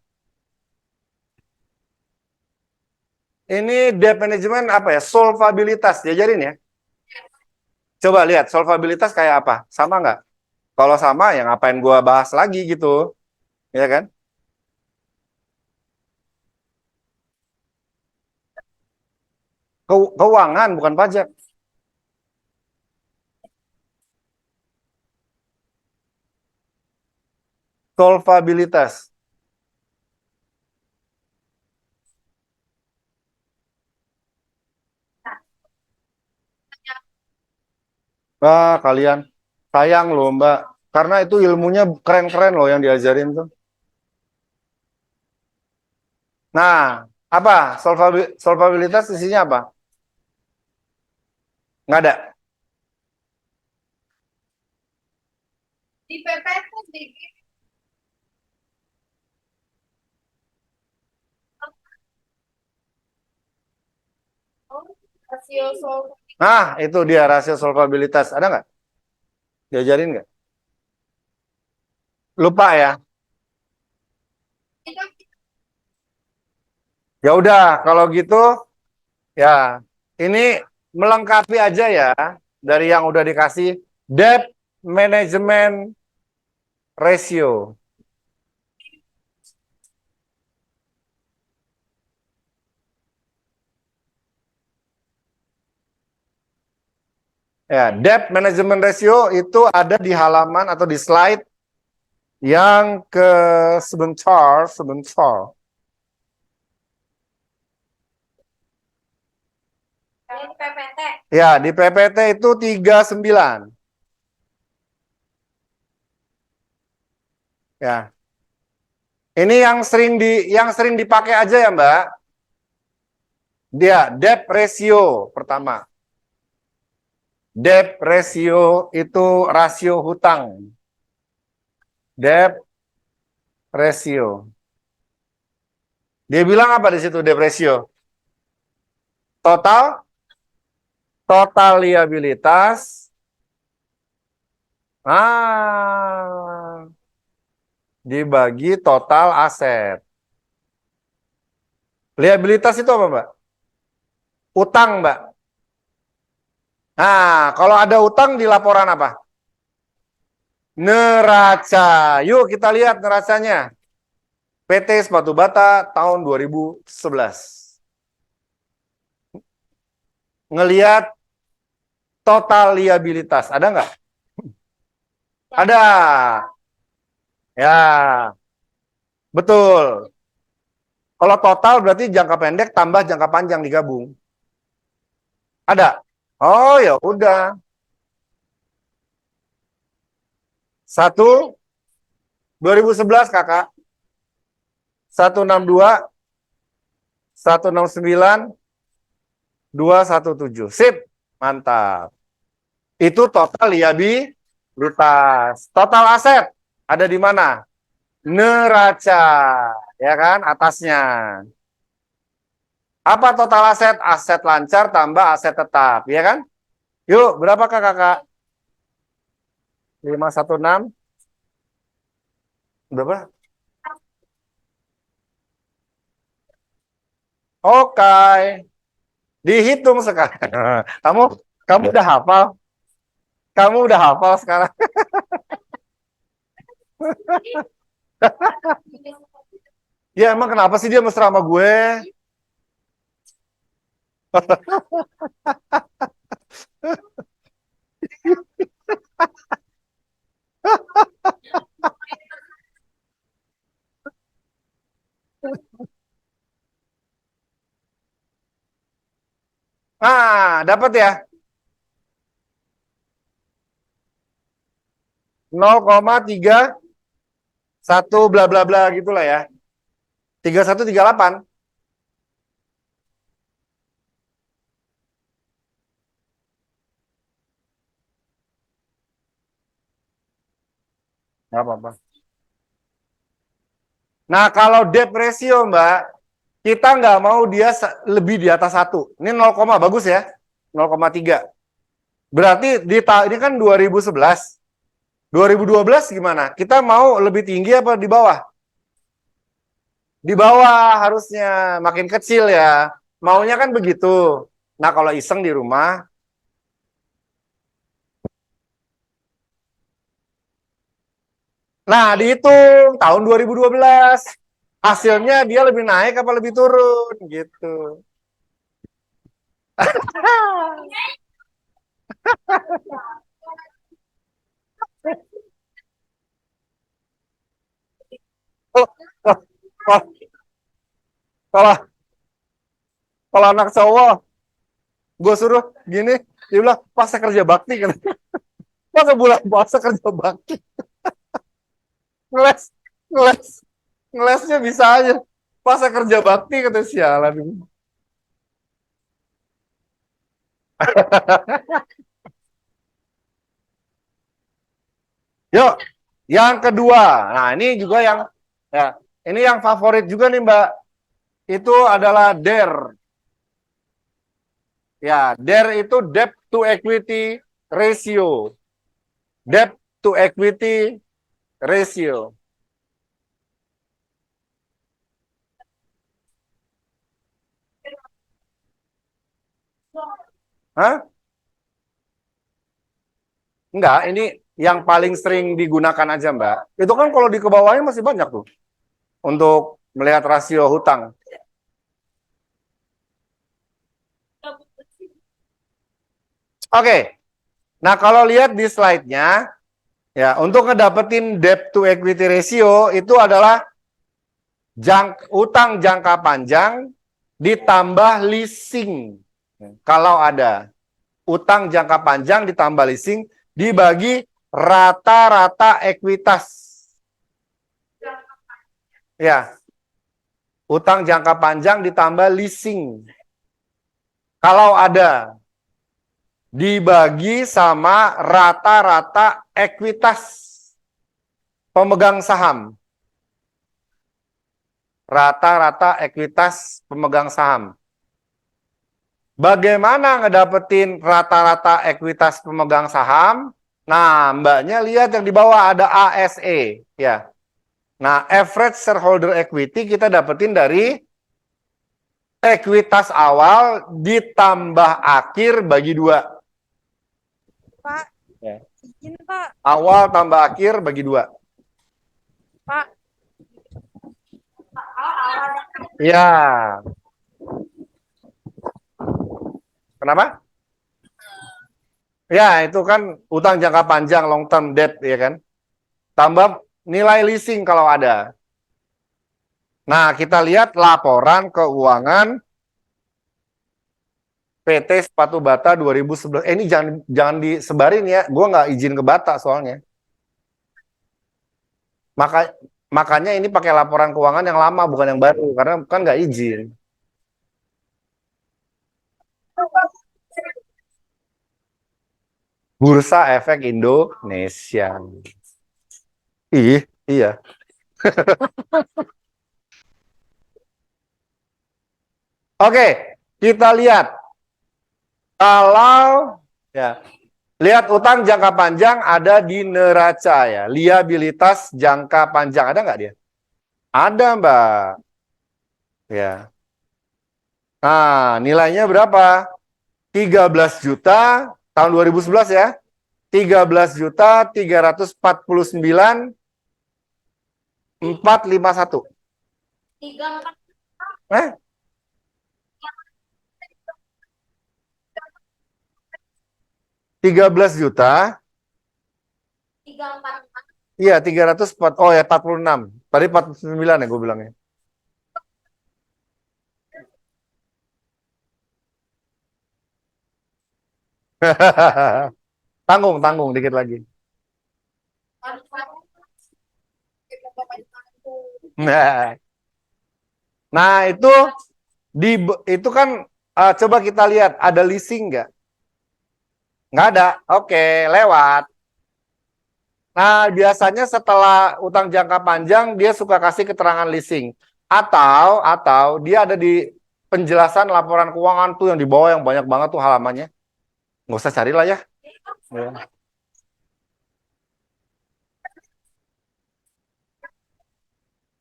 Speaker 1: Ini debt management apa ya? Solvabilitas. Diajarin ya. Coba lihat solvabilitas kayak apa? Sama nggak? Kalau sama ya ngapain gua bahas lagi gitu. Ya kan? Keuangan bukan pajak. Solvabilitas. Kalian sayang loh Mbak. Karena itu ilmunya keren-keren loh yang diajarin tuh. Nah, apa? Solvabilitas isinya apa? Nggak ada.
Speaker 2: Di PPT di rasio sol.
Speaker 1: Nah, itu dia rasio solvabilitas. Ada nggak? Diajarin nggak? Lupa ya? Ya udah, kalau gitu ya ini melengkapi aja ya dari yang udah dikasih debt management ratio. Ya, debt management ratio itu ada di halaman atau di slide yang ke sebentar.
Speaker 2: Di PPT.
Speaker 1: Ya, di PPT itu 39. Ya. Ini yang sering dipakai aja ya, Mbak. Dia debt ratio pertama. Debt ratio itu rasio hutang. Debt ratio. Dia bilang apa di situ debt ratio? Total liabilitas. Ah, dibagi total aset. Liabilitas itu apa, Mbak? Utang, Mbak. Nah, kalau ada utang di laporan apa? Neraca. Yuk kita lihat neracanya. PT Sepatu Bata tahun 2011. Ngelihat total liabilitas. Ada nggak? Ada. Ya, betul. Kalau total berarti jangka pendek tambah jangka panjang digabung. Ada? Oh ya udah. 2011 kakak. 162, 169, 217. Sip, mantap. Itu total liabilitas. Total aset ada di mana? Neraca, ya kan? Atasnya. Apa total aset? Aset lancar tambah aset tetap, ya kan? Yuk, berapa kakak? 516. Berapa? Oke. Dihitung sekarang. Kamu kamu udah hafal? Kamu udah hafal sekarang? Ya emang kenapa sih dia mesra sama gue? Nah, dapat ya? 0,31 bla bla bla gitulah ya. 3138. Nggak apa-apa. Nah, kalau debt ratio, Mbak, kita nggak mau dia lebih di atas 1. Ini 0, bagus ya. 0,3. Berarti ini kan 2011. 2012 gimana? Kita mau lebih tinggi apa di bawah? Di bawah harusnya. Makin kecil ya. Maunya kan begitu. Nah, kalau iseng di rumah, nah dihitung tahun 2012. Hasilnya dia lebih naik apa lebih turun gitu. Kalau kalau kalau kalau anak cowok, gue suruh gini, dia bilang pas saya kerja bakti kan, masa bulan puasa kerja bakti, ngeles, ngeles, ngelesnya bisa aja. Pas saya kerja bakti kata sialan. Yuk, yang kedua. Nah, ini juga yang ya, ini yang favorit juga nih, Mbak. Itu adalah DER. Ya, DER itu debt to equity ratio. Debt to equity ratio. Hah? Enggak, ini yang paling sering digunakan aja, Mbak. Itu kan kalau di kebawahnya masih banyak tuh untuk melihat rasio hutang. Oke. Nah, kalau lihat di slide-nya, ya, untuk ngedapetin debt to equity ratio itu adalah utang jangka panjang ditambah leasing. Kalau ada utang jangka panjang ditambah leasing dibagi rata-rata ekuitas. Ya, utang jangka panjang ditambah leasing. Kalau ada dibagi sama rata-rata ekuitas pemegang saham. Rata-rata ekuitas pemegang saham. Bagaimana ngedapetin rata-rata ekuitas pemegang saham? Nah, mbaknya lihat yang di bawah ada ASE, ya. Nah, average shareholder equity kita dapetin dari ekuitas awal ditambah akhir bagi 2.
Speaker 4: Pak,
Speaker 1: Ya.
Speaker 4: izin Pak.
Speaker 1: Awal tambah akhir bagi 2.
Speaker 4: Pak.
Speaker 1: Ya. Kenapa? Ya, itu kan utang jangka panjang, long term debt, ya kan? Tambah nilai leasing kalau ada. Nah, kita lihat laporan keuangan PT Sepatu Bata 2011. Ini jangan disebarin ya. Gue nggak izin ke Bata soalnya. Makanya ini pakai laporan keuangan yang lama, bukan yang baru. Karena kan nggak izin. Bursa Efek Indonesia. Iya. Oke, kita lihat. Kalau ya, lihat utang jangka panjang ada di neraca ya. Liabilitas jangka panjang ada nggak dia? Ada, Mbak. Ya. Nah, nilainya berapa? 13 juta tahun 2011 ya. 13 juta 349 451. 13 juta. Iya, 304. Oh ya, 46. Tadi 49 ya gue bilangnya. Tanggung dikit lagi. Nah, itu kan coba kita lihat ada leasing nggak? Nggak ada. Oke, lewat. Nah, biasanya setelah utang jangka panjang dia suka kasih keterangan leasing atau dia ada di penjelasan laporan keuangan tuh yang di bawah yang banyak banget tuh halamannya. Nggak usah cari lah ya. Ya.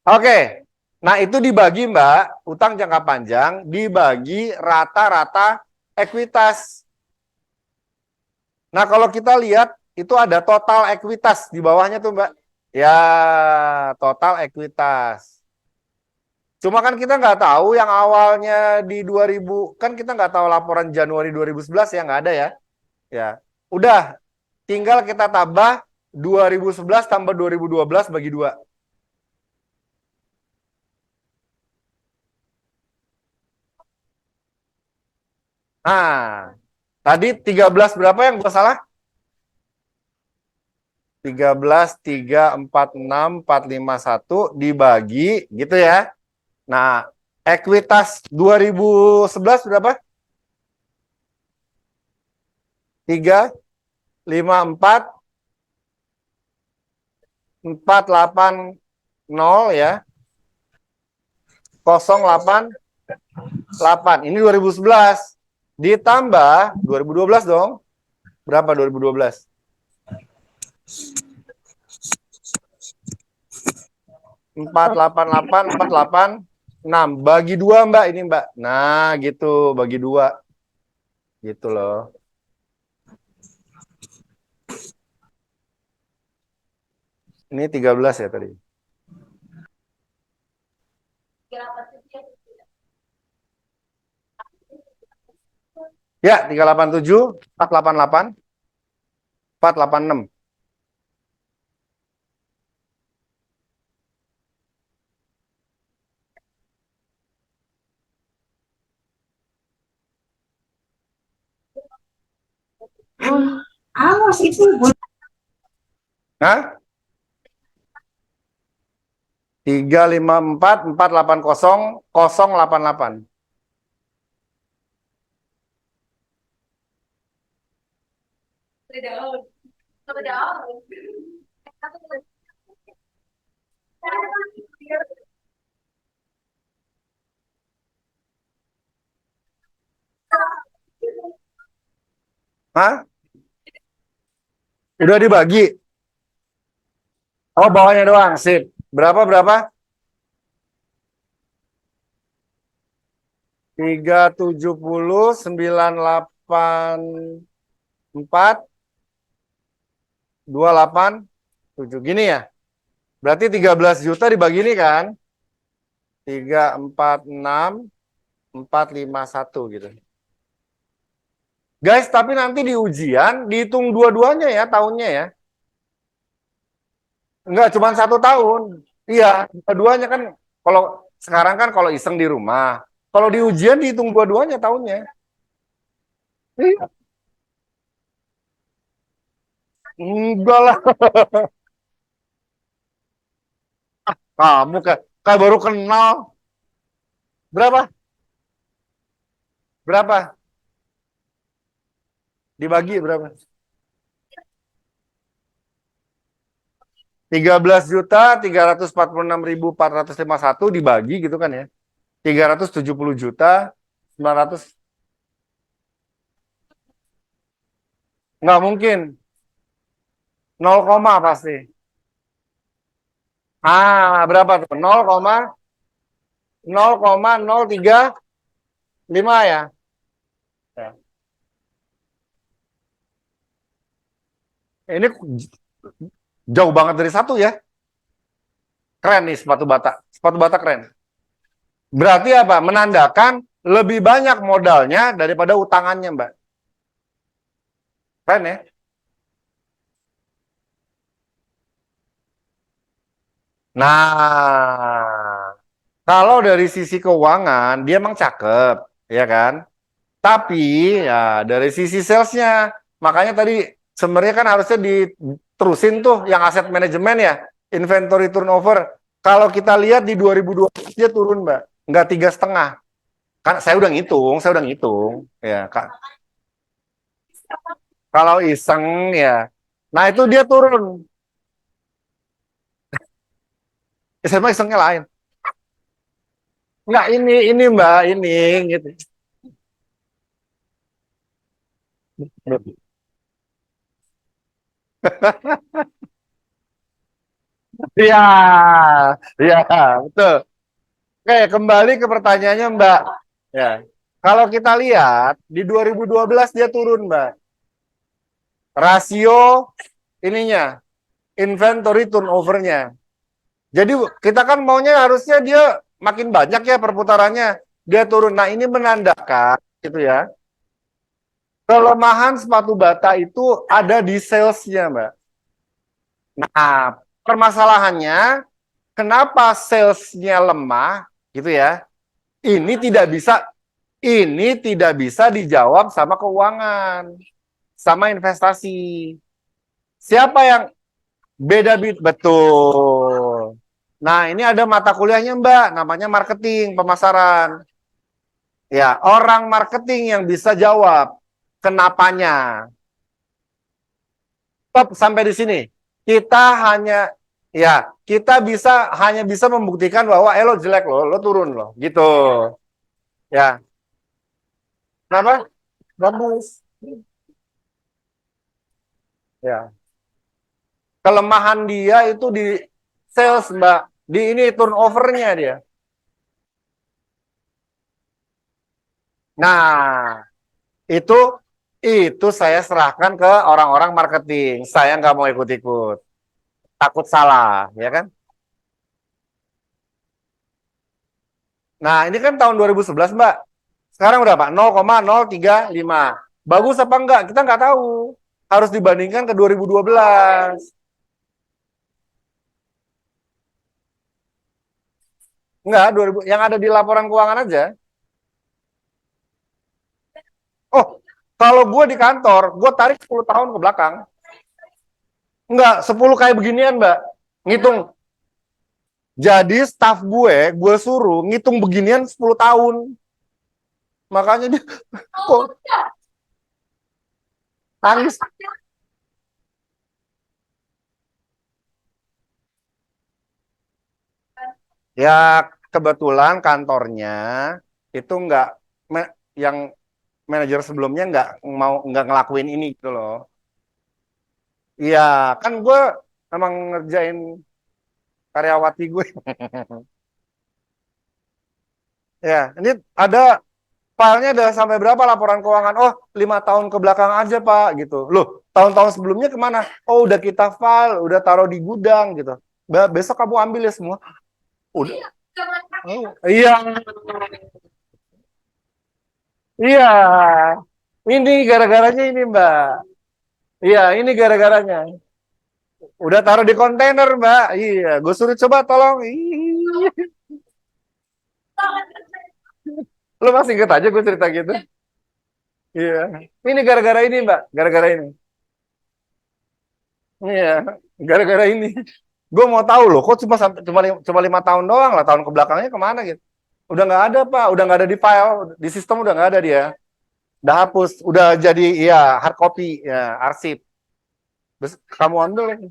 Speaker 1: Oke, nah itu dibagi Mbak, utang jangka panjang dibagi rata-rata ekuitas. Nah kalau kita lihat itu ada total ekuitas di bawahnya tuh Mbak. Ya, total ekuitas. Cuma kan kita nggak tahu yang awalnya di 2000, kan kita nggak tahu laporan Januari 2011 ya, nggak ada ya. Ya, udah, tinggal kita tambah 2011 tambah 2012 bagi 2. Nah, tadi 13 berapa yang gua salah? 13, 3, 4, 6, 4, 5, 1 dibagi gitu ya. Nah, ekuitas 2011 berapa? 3, 5, 4, 4, 8, 0 ya. 0, 8, 8. Ini 2011. Ditambah 2012 dong. Berapa 2012? 488, 486. Bagi 2 Mbak ini Mbak. Nah gitu, bagi 2. Gitu loh. Ini 13 ya tadi. Ya, 387, 488, 486.
Speaker 5: Awas itu.
Speaker 1: Hah? 354, 480, 088. Hah? Udah dibagi? Oh, bawahnya doang. Sip. Berapa? 370, 984, 287. Gini ya. Berarti 13 juta dibagi ini kan? 346, 451 gitu. Guys, tapi nanti di ujian dihitung dua-duanya ya tahunnya ya. Enggak, cuma 1 tahun. Iya, dua-duanya kan kalau sekarang kan kalau iseng di rumah. Kalau di ujian dihitung dua-duanya tahunnya. Iya. Enggak lah. Kamu kayak baru kenal. Berapa? Berapa? Dibagi berapa? 13.346.451 dibagi gitu kan ya. 370 juta 900. Nggak mungkin. 0, pasti. Berapa tuh? 0,035 ya. Ya. Ini jauh banget dari satu ya. Keren nih sepatu bata. Sepatu bata keren. Berarti apa? Menandakan lebih banyak modalnya daripada utangannya, Mbak. Keren ya? Nah, kalau dari sisi keuangan, dia emang cakep, ya kan? Tapi, ya dari sisi salesnya, makanya tadi sebenarnya kan harusnya diterusin tuh yang aset manajemen ya, inventory turnover. Kalau kita lihat di 2020 dia turun, Mbak. Nggak 3,5. Kan saya udah ngitung, ya Kak. Kalau iseng ya, nah itu dia turun. Ya, saya mah isengnya lain. Nggak ini Mbak, ini gitu. Iya, iya, betul. Oke, kembali ke pertanyaannya Mbak. Ya, kalau kita lihat di 2012 dia turun Mbak. Rasio ininya, inventory turnovernya. Jadi kita kan maunya harusnya dia makin banyak ya perputarannya. Dia turun. Nah ini menandakan gitu ya. Kelemahan sepatu bata itu ada di salesnya Mbak. Nah permasalahannya kenapa salesnya lemah gitu ya? Ini tidak bisa ini tidak bisa dijawab sama keuangan, sama investasi. Siapa yang beda betul? Nah, ini ada mata kuliahnya, Mbak, namanya marketing, pemasaran. Ya, orang marketing yang bisa jawab kenapanya. Stop sampai di sini. Kita hanya hanya bisa membuktikan bahwa lo jelek lo turun lo, gitu. Ya. Kenapa? Bagus. Ya. Kelemahan dia itu di sales, Mbak. Di ini turnovernya dia. Nah, itu saya serahkan ke orang-orang marketing. Saya nggak mau ikut-ikut. Takut salah, ya kan? Nah, ini kan tahun 2011, Mbak. Sekarang berapa? 0,035. Bagus apa enggak? Kita nggak tahu. Harus dibandingkan ke 2012. Enggak, 2000, yang ada di laporan keuangan aja. Oh, kalau gue di kantor, gue tarik 10 tahun ke belakang. Enggak, 10 kayak beginian, Mbak. Ngitung. Jadi staff gue suruh ngitung beginian 10 tahun. Makanya dia kok tangis. Ya, kebetulan kantornya itu enggak yang manajer sebelumnya nggak ngelakuin ini gitu loh. Iya, kan gue emang ngerjain karyawati gue. Ya, ini ada filenya ada sampai berapa laporan keuangan? Oh, 5 tahun ke belakang aja Pak, gitu. Loh, tahun-tahun sebelumnya kemana? Oh, udah kita file, udah taruh di gudang gitu. Besok kamu ambil ya semua. Udah. Oh, iya, iya. Ini gara-garanya ini Mbak. Iya, ini gara-garanya. Udah taruh di kontainer Mbak. Iya, gue suruh coba tolong. Ih. Lo masih inget aja gue cerita gitu? Iya. Ini gara-gara ini Mbak, gara-gara ini. Iya, gara-gara ini. Gue mau tahu loh, kok cuma 5 tahun doang lah, tahun ke belakangnya kemana gitu? Udah nggak ada Pak, udah nggak ada di file, di sistem udah nggak ada dia, udah hapus, udah jadi ya hard copy ya arsip. Terus kamu ambil lagi.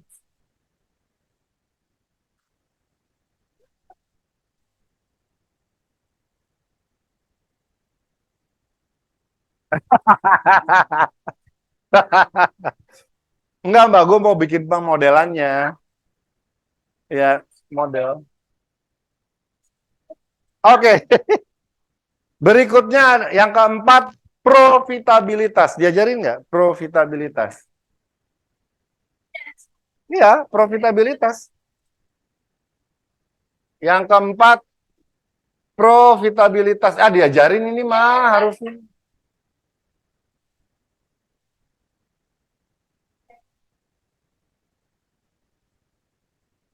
Speaker 1: Enggak Mbak, gue mau bikin bank modelannya, ya model. Oke, berikutnya yang keempat profitabilitas. Diajarin nggak profitabilitas? Iya, profitabilitas. Yang keempat profitabilitas. Ah, diajarin ini mah harusnya.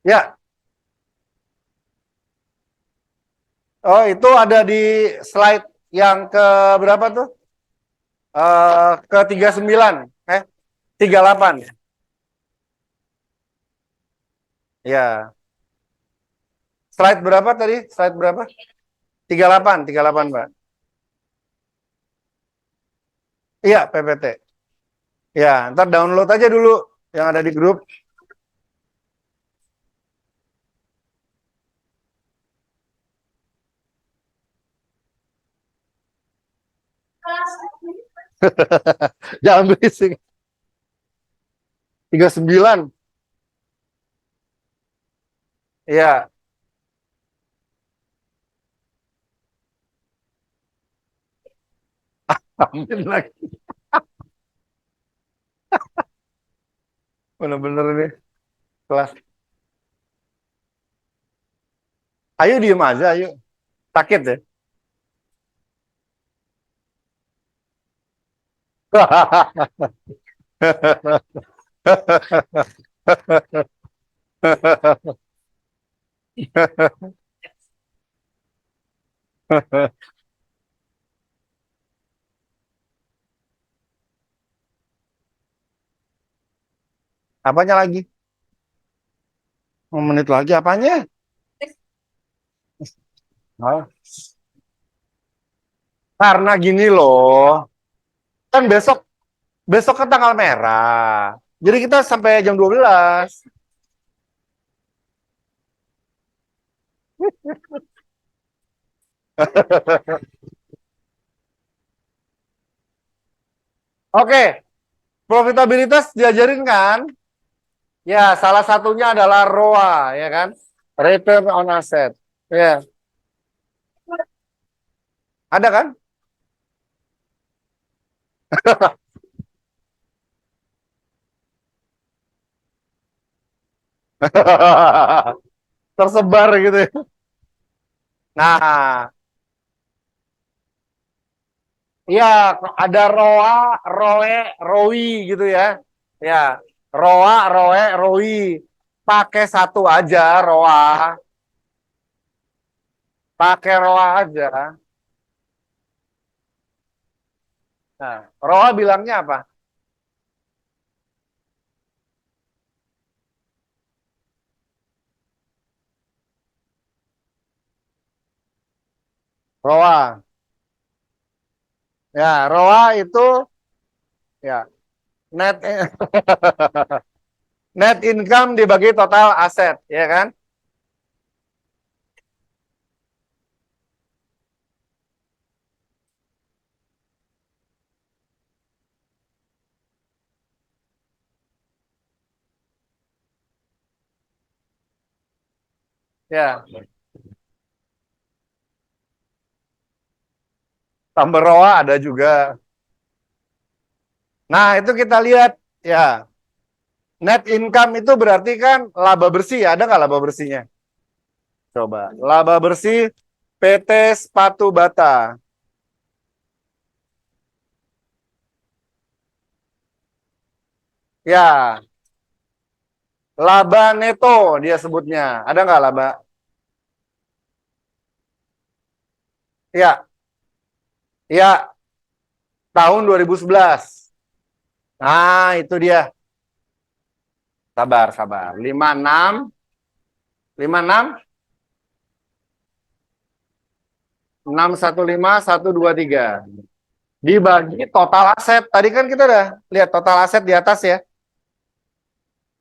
Speaker 1: Ya, oh itu ada di slide yang ke berapa tuh? Ke 39. 38. Ya. Slide berapa tadi? Slide berapa? 38, 38, Mbak. Iya, PPT. Ya, ntar download aja dulu yang ada di grup. Jangan berisik. 39. Iya, amin lagi. Bener-bener ini kelas. Ayo diem aja, ayo. Sakit ya? Apanya lagi? 1 menit lagi apanya? Oh. Karena gini loh, kan besok besok kan tanggal merah. Jadi kita sampai jam 12. Oke, profitabilitas diajarin kan? Ya, salah satunya adalah ROA, ya kan? Return on asset. Ya, ada kan? Tersebar gitu ya. Nah, iya, ada ROA, ROE, ROI gitu ya. Ya, ROA, ROE, ROI. Pakai satu aja ROA. Pakai ROA aja. Nah, ROA bilangnya apa? ROA. Ya, ROA itu ya net net income dibagi total aset, ya kan? Ya. Tamberoa ada juga. Nah, itu kita lihat ya. Net income itu berarti kan laba bersih ya. Ada nggak laba bersihnya? Coba. Laba bersih PT Sepatu Bata. Ya. Laba neto dia sebutnya. Ada nggak laba? Ya. Ya. Tahun 2011. Nah, itu dia. Sabar, sabar. 56. 56. 615 123 dibagi total aset. Tadi kan kita udah lihat total aset di atas ya.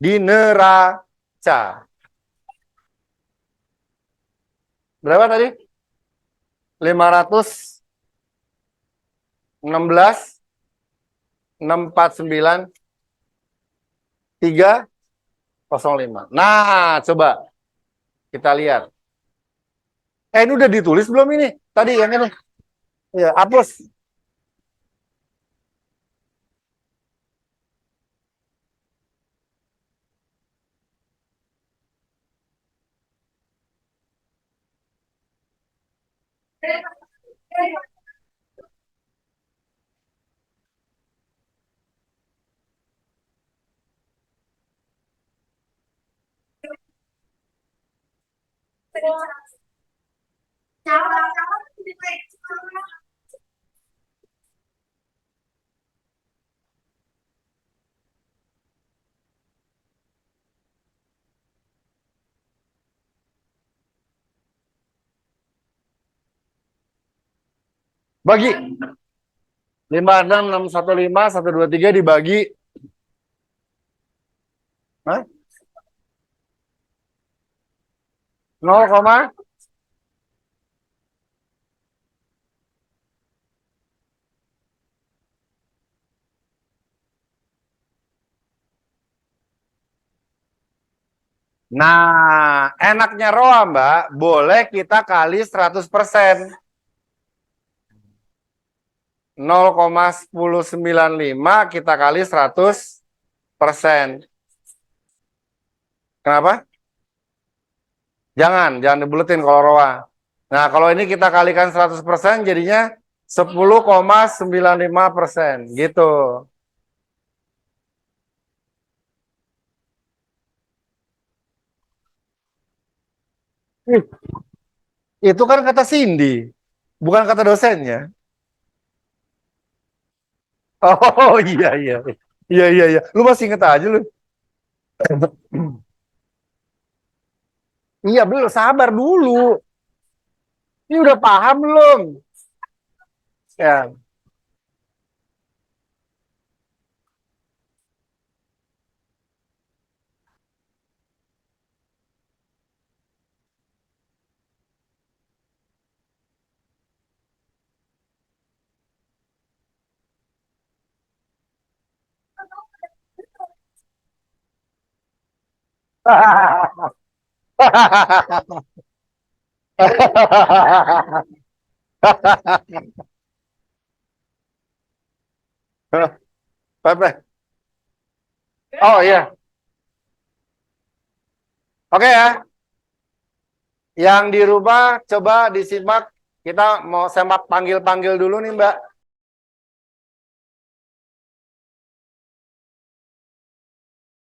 Speaker 1: Di neraca. Berapa tadi? 516 649 305. Nah, coba kita lihat. Ini udah ditulis belum ini? Tadi yang ini. Ya, hapus. Bagi 56615 123 dibagi. Hah? 0, nah, enaknya ROA, Mbak, boleh kita kali 100%. 0,1095 kita kali 100%. Kenapa? Jangan dibuletin kalau ROA. Nah, kalau ini kita kalikan 100% jadinya 10,95% gitu. Ih, itu kan kata Cindy, bukan kata dosennya. Oh iya iya. Iya iya iya. Lu masih inget aja lu. Iya belum, sabar dulu. Ini udah paham belum? Ya. Pepe. Oh iya. Oke ya. Yang dirubah coba disimak. Kita mau semak panggil-panggil dulu nih, Mbak.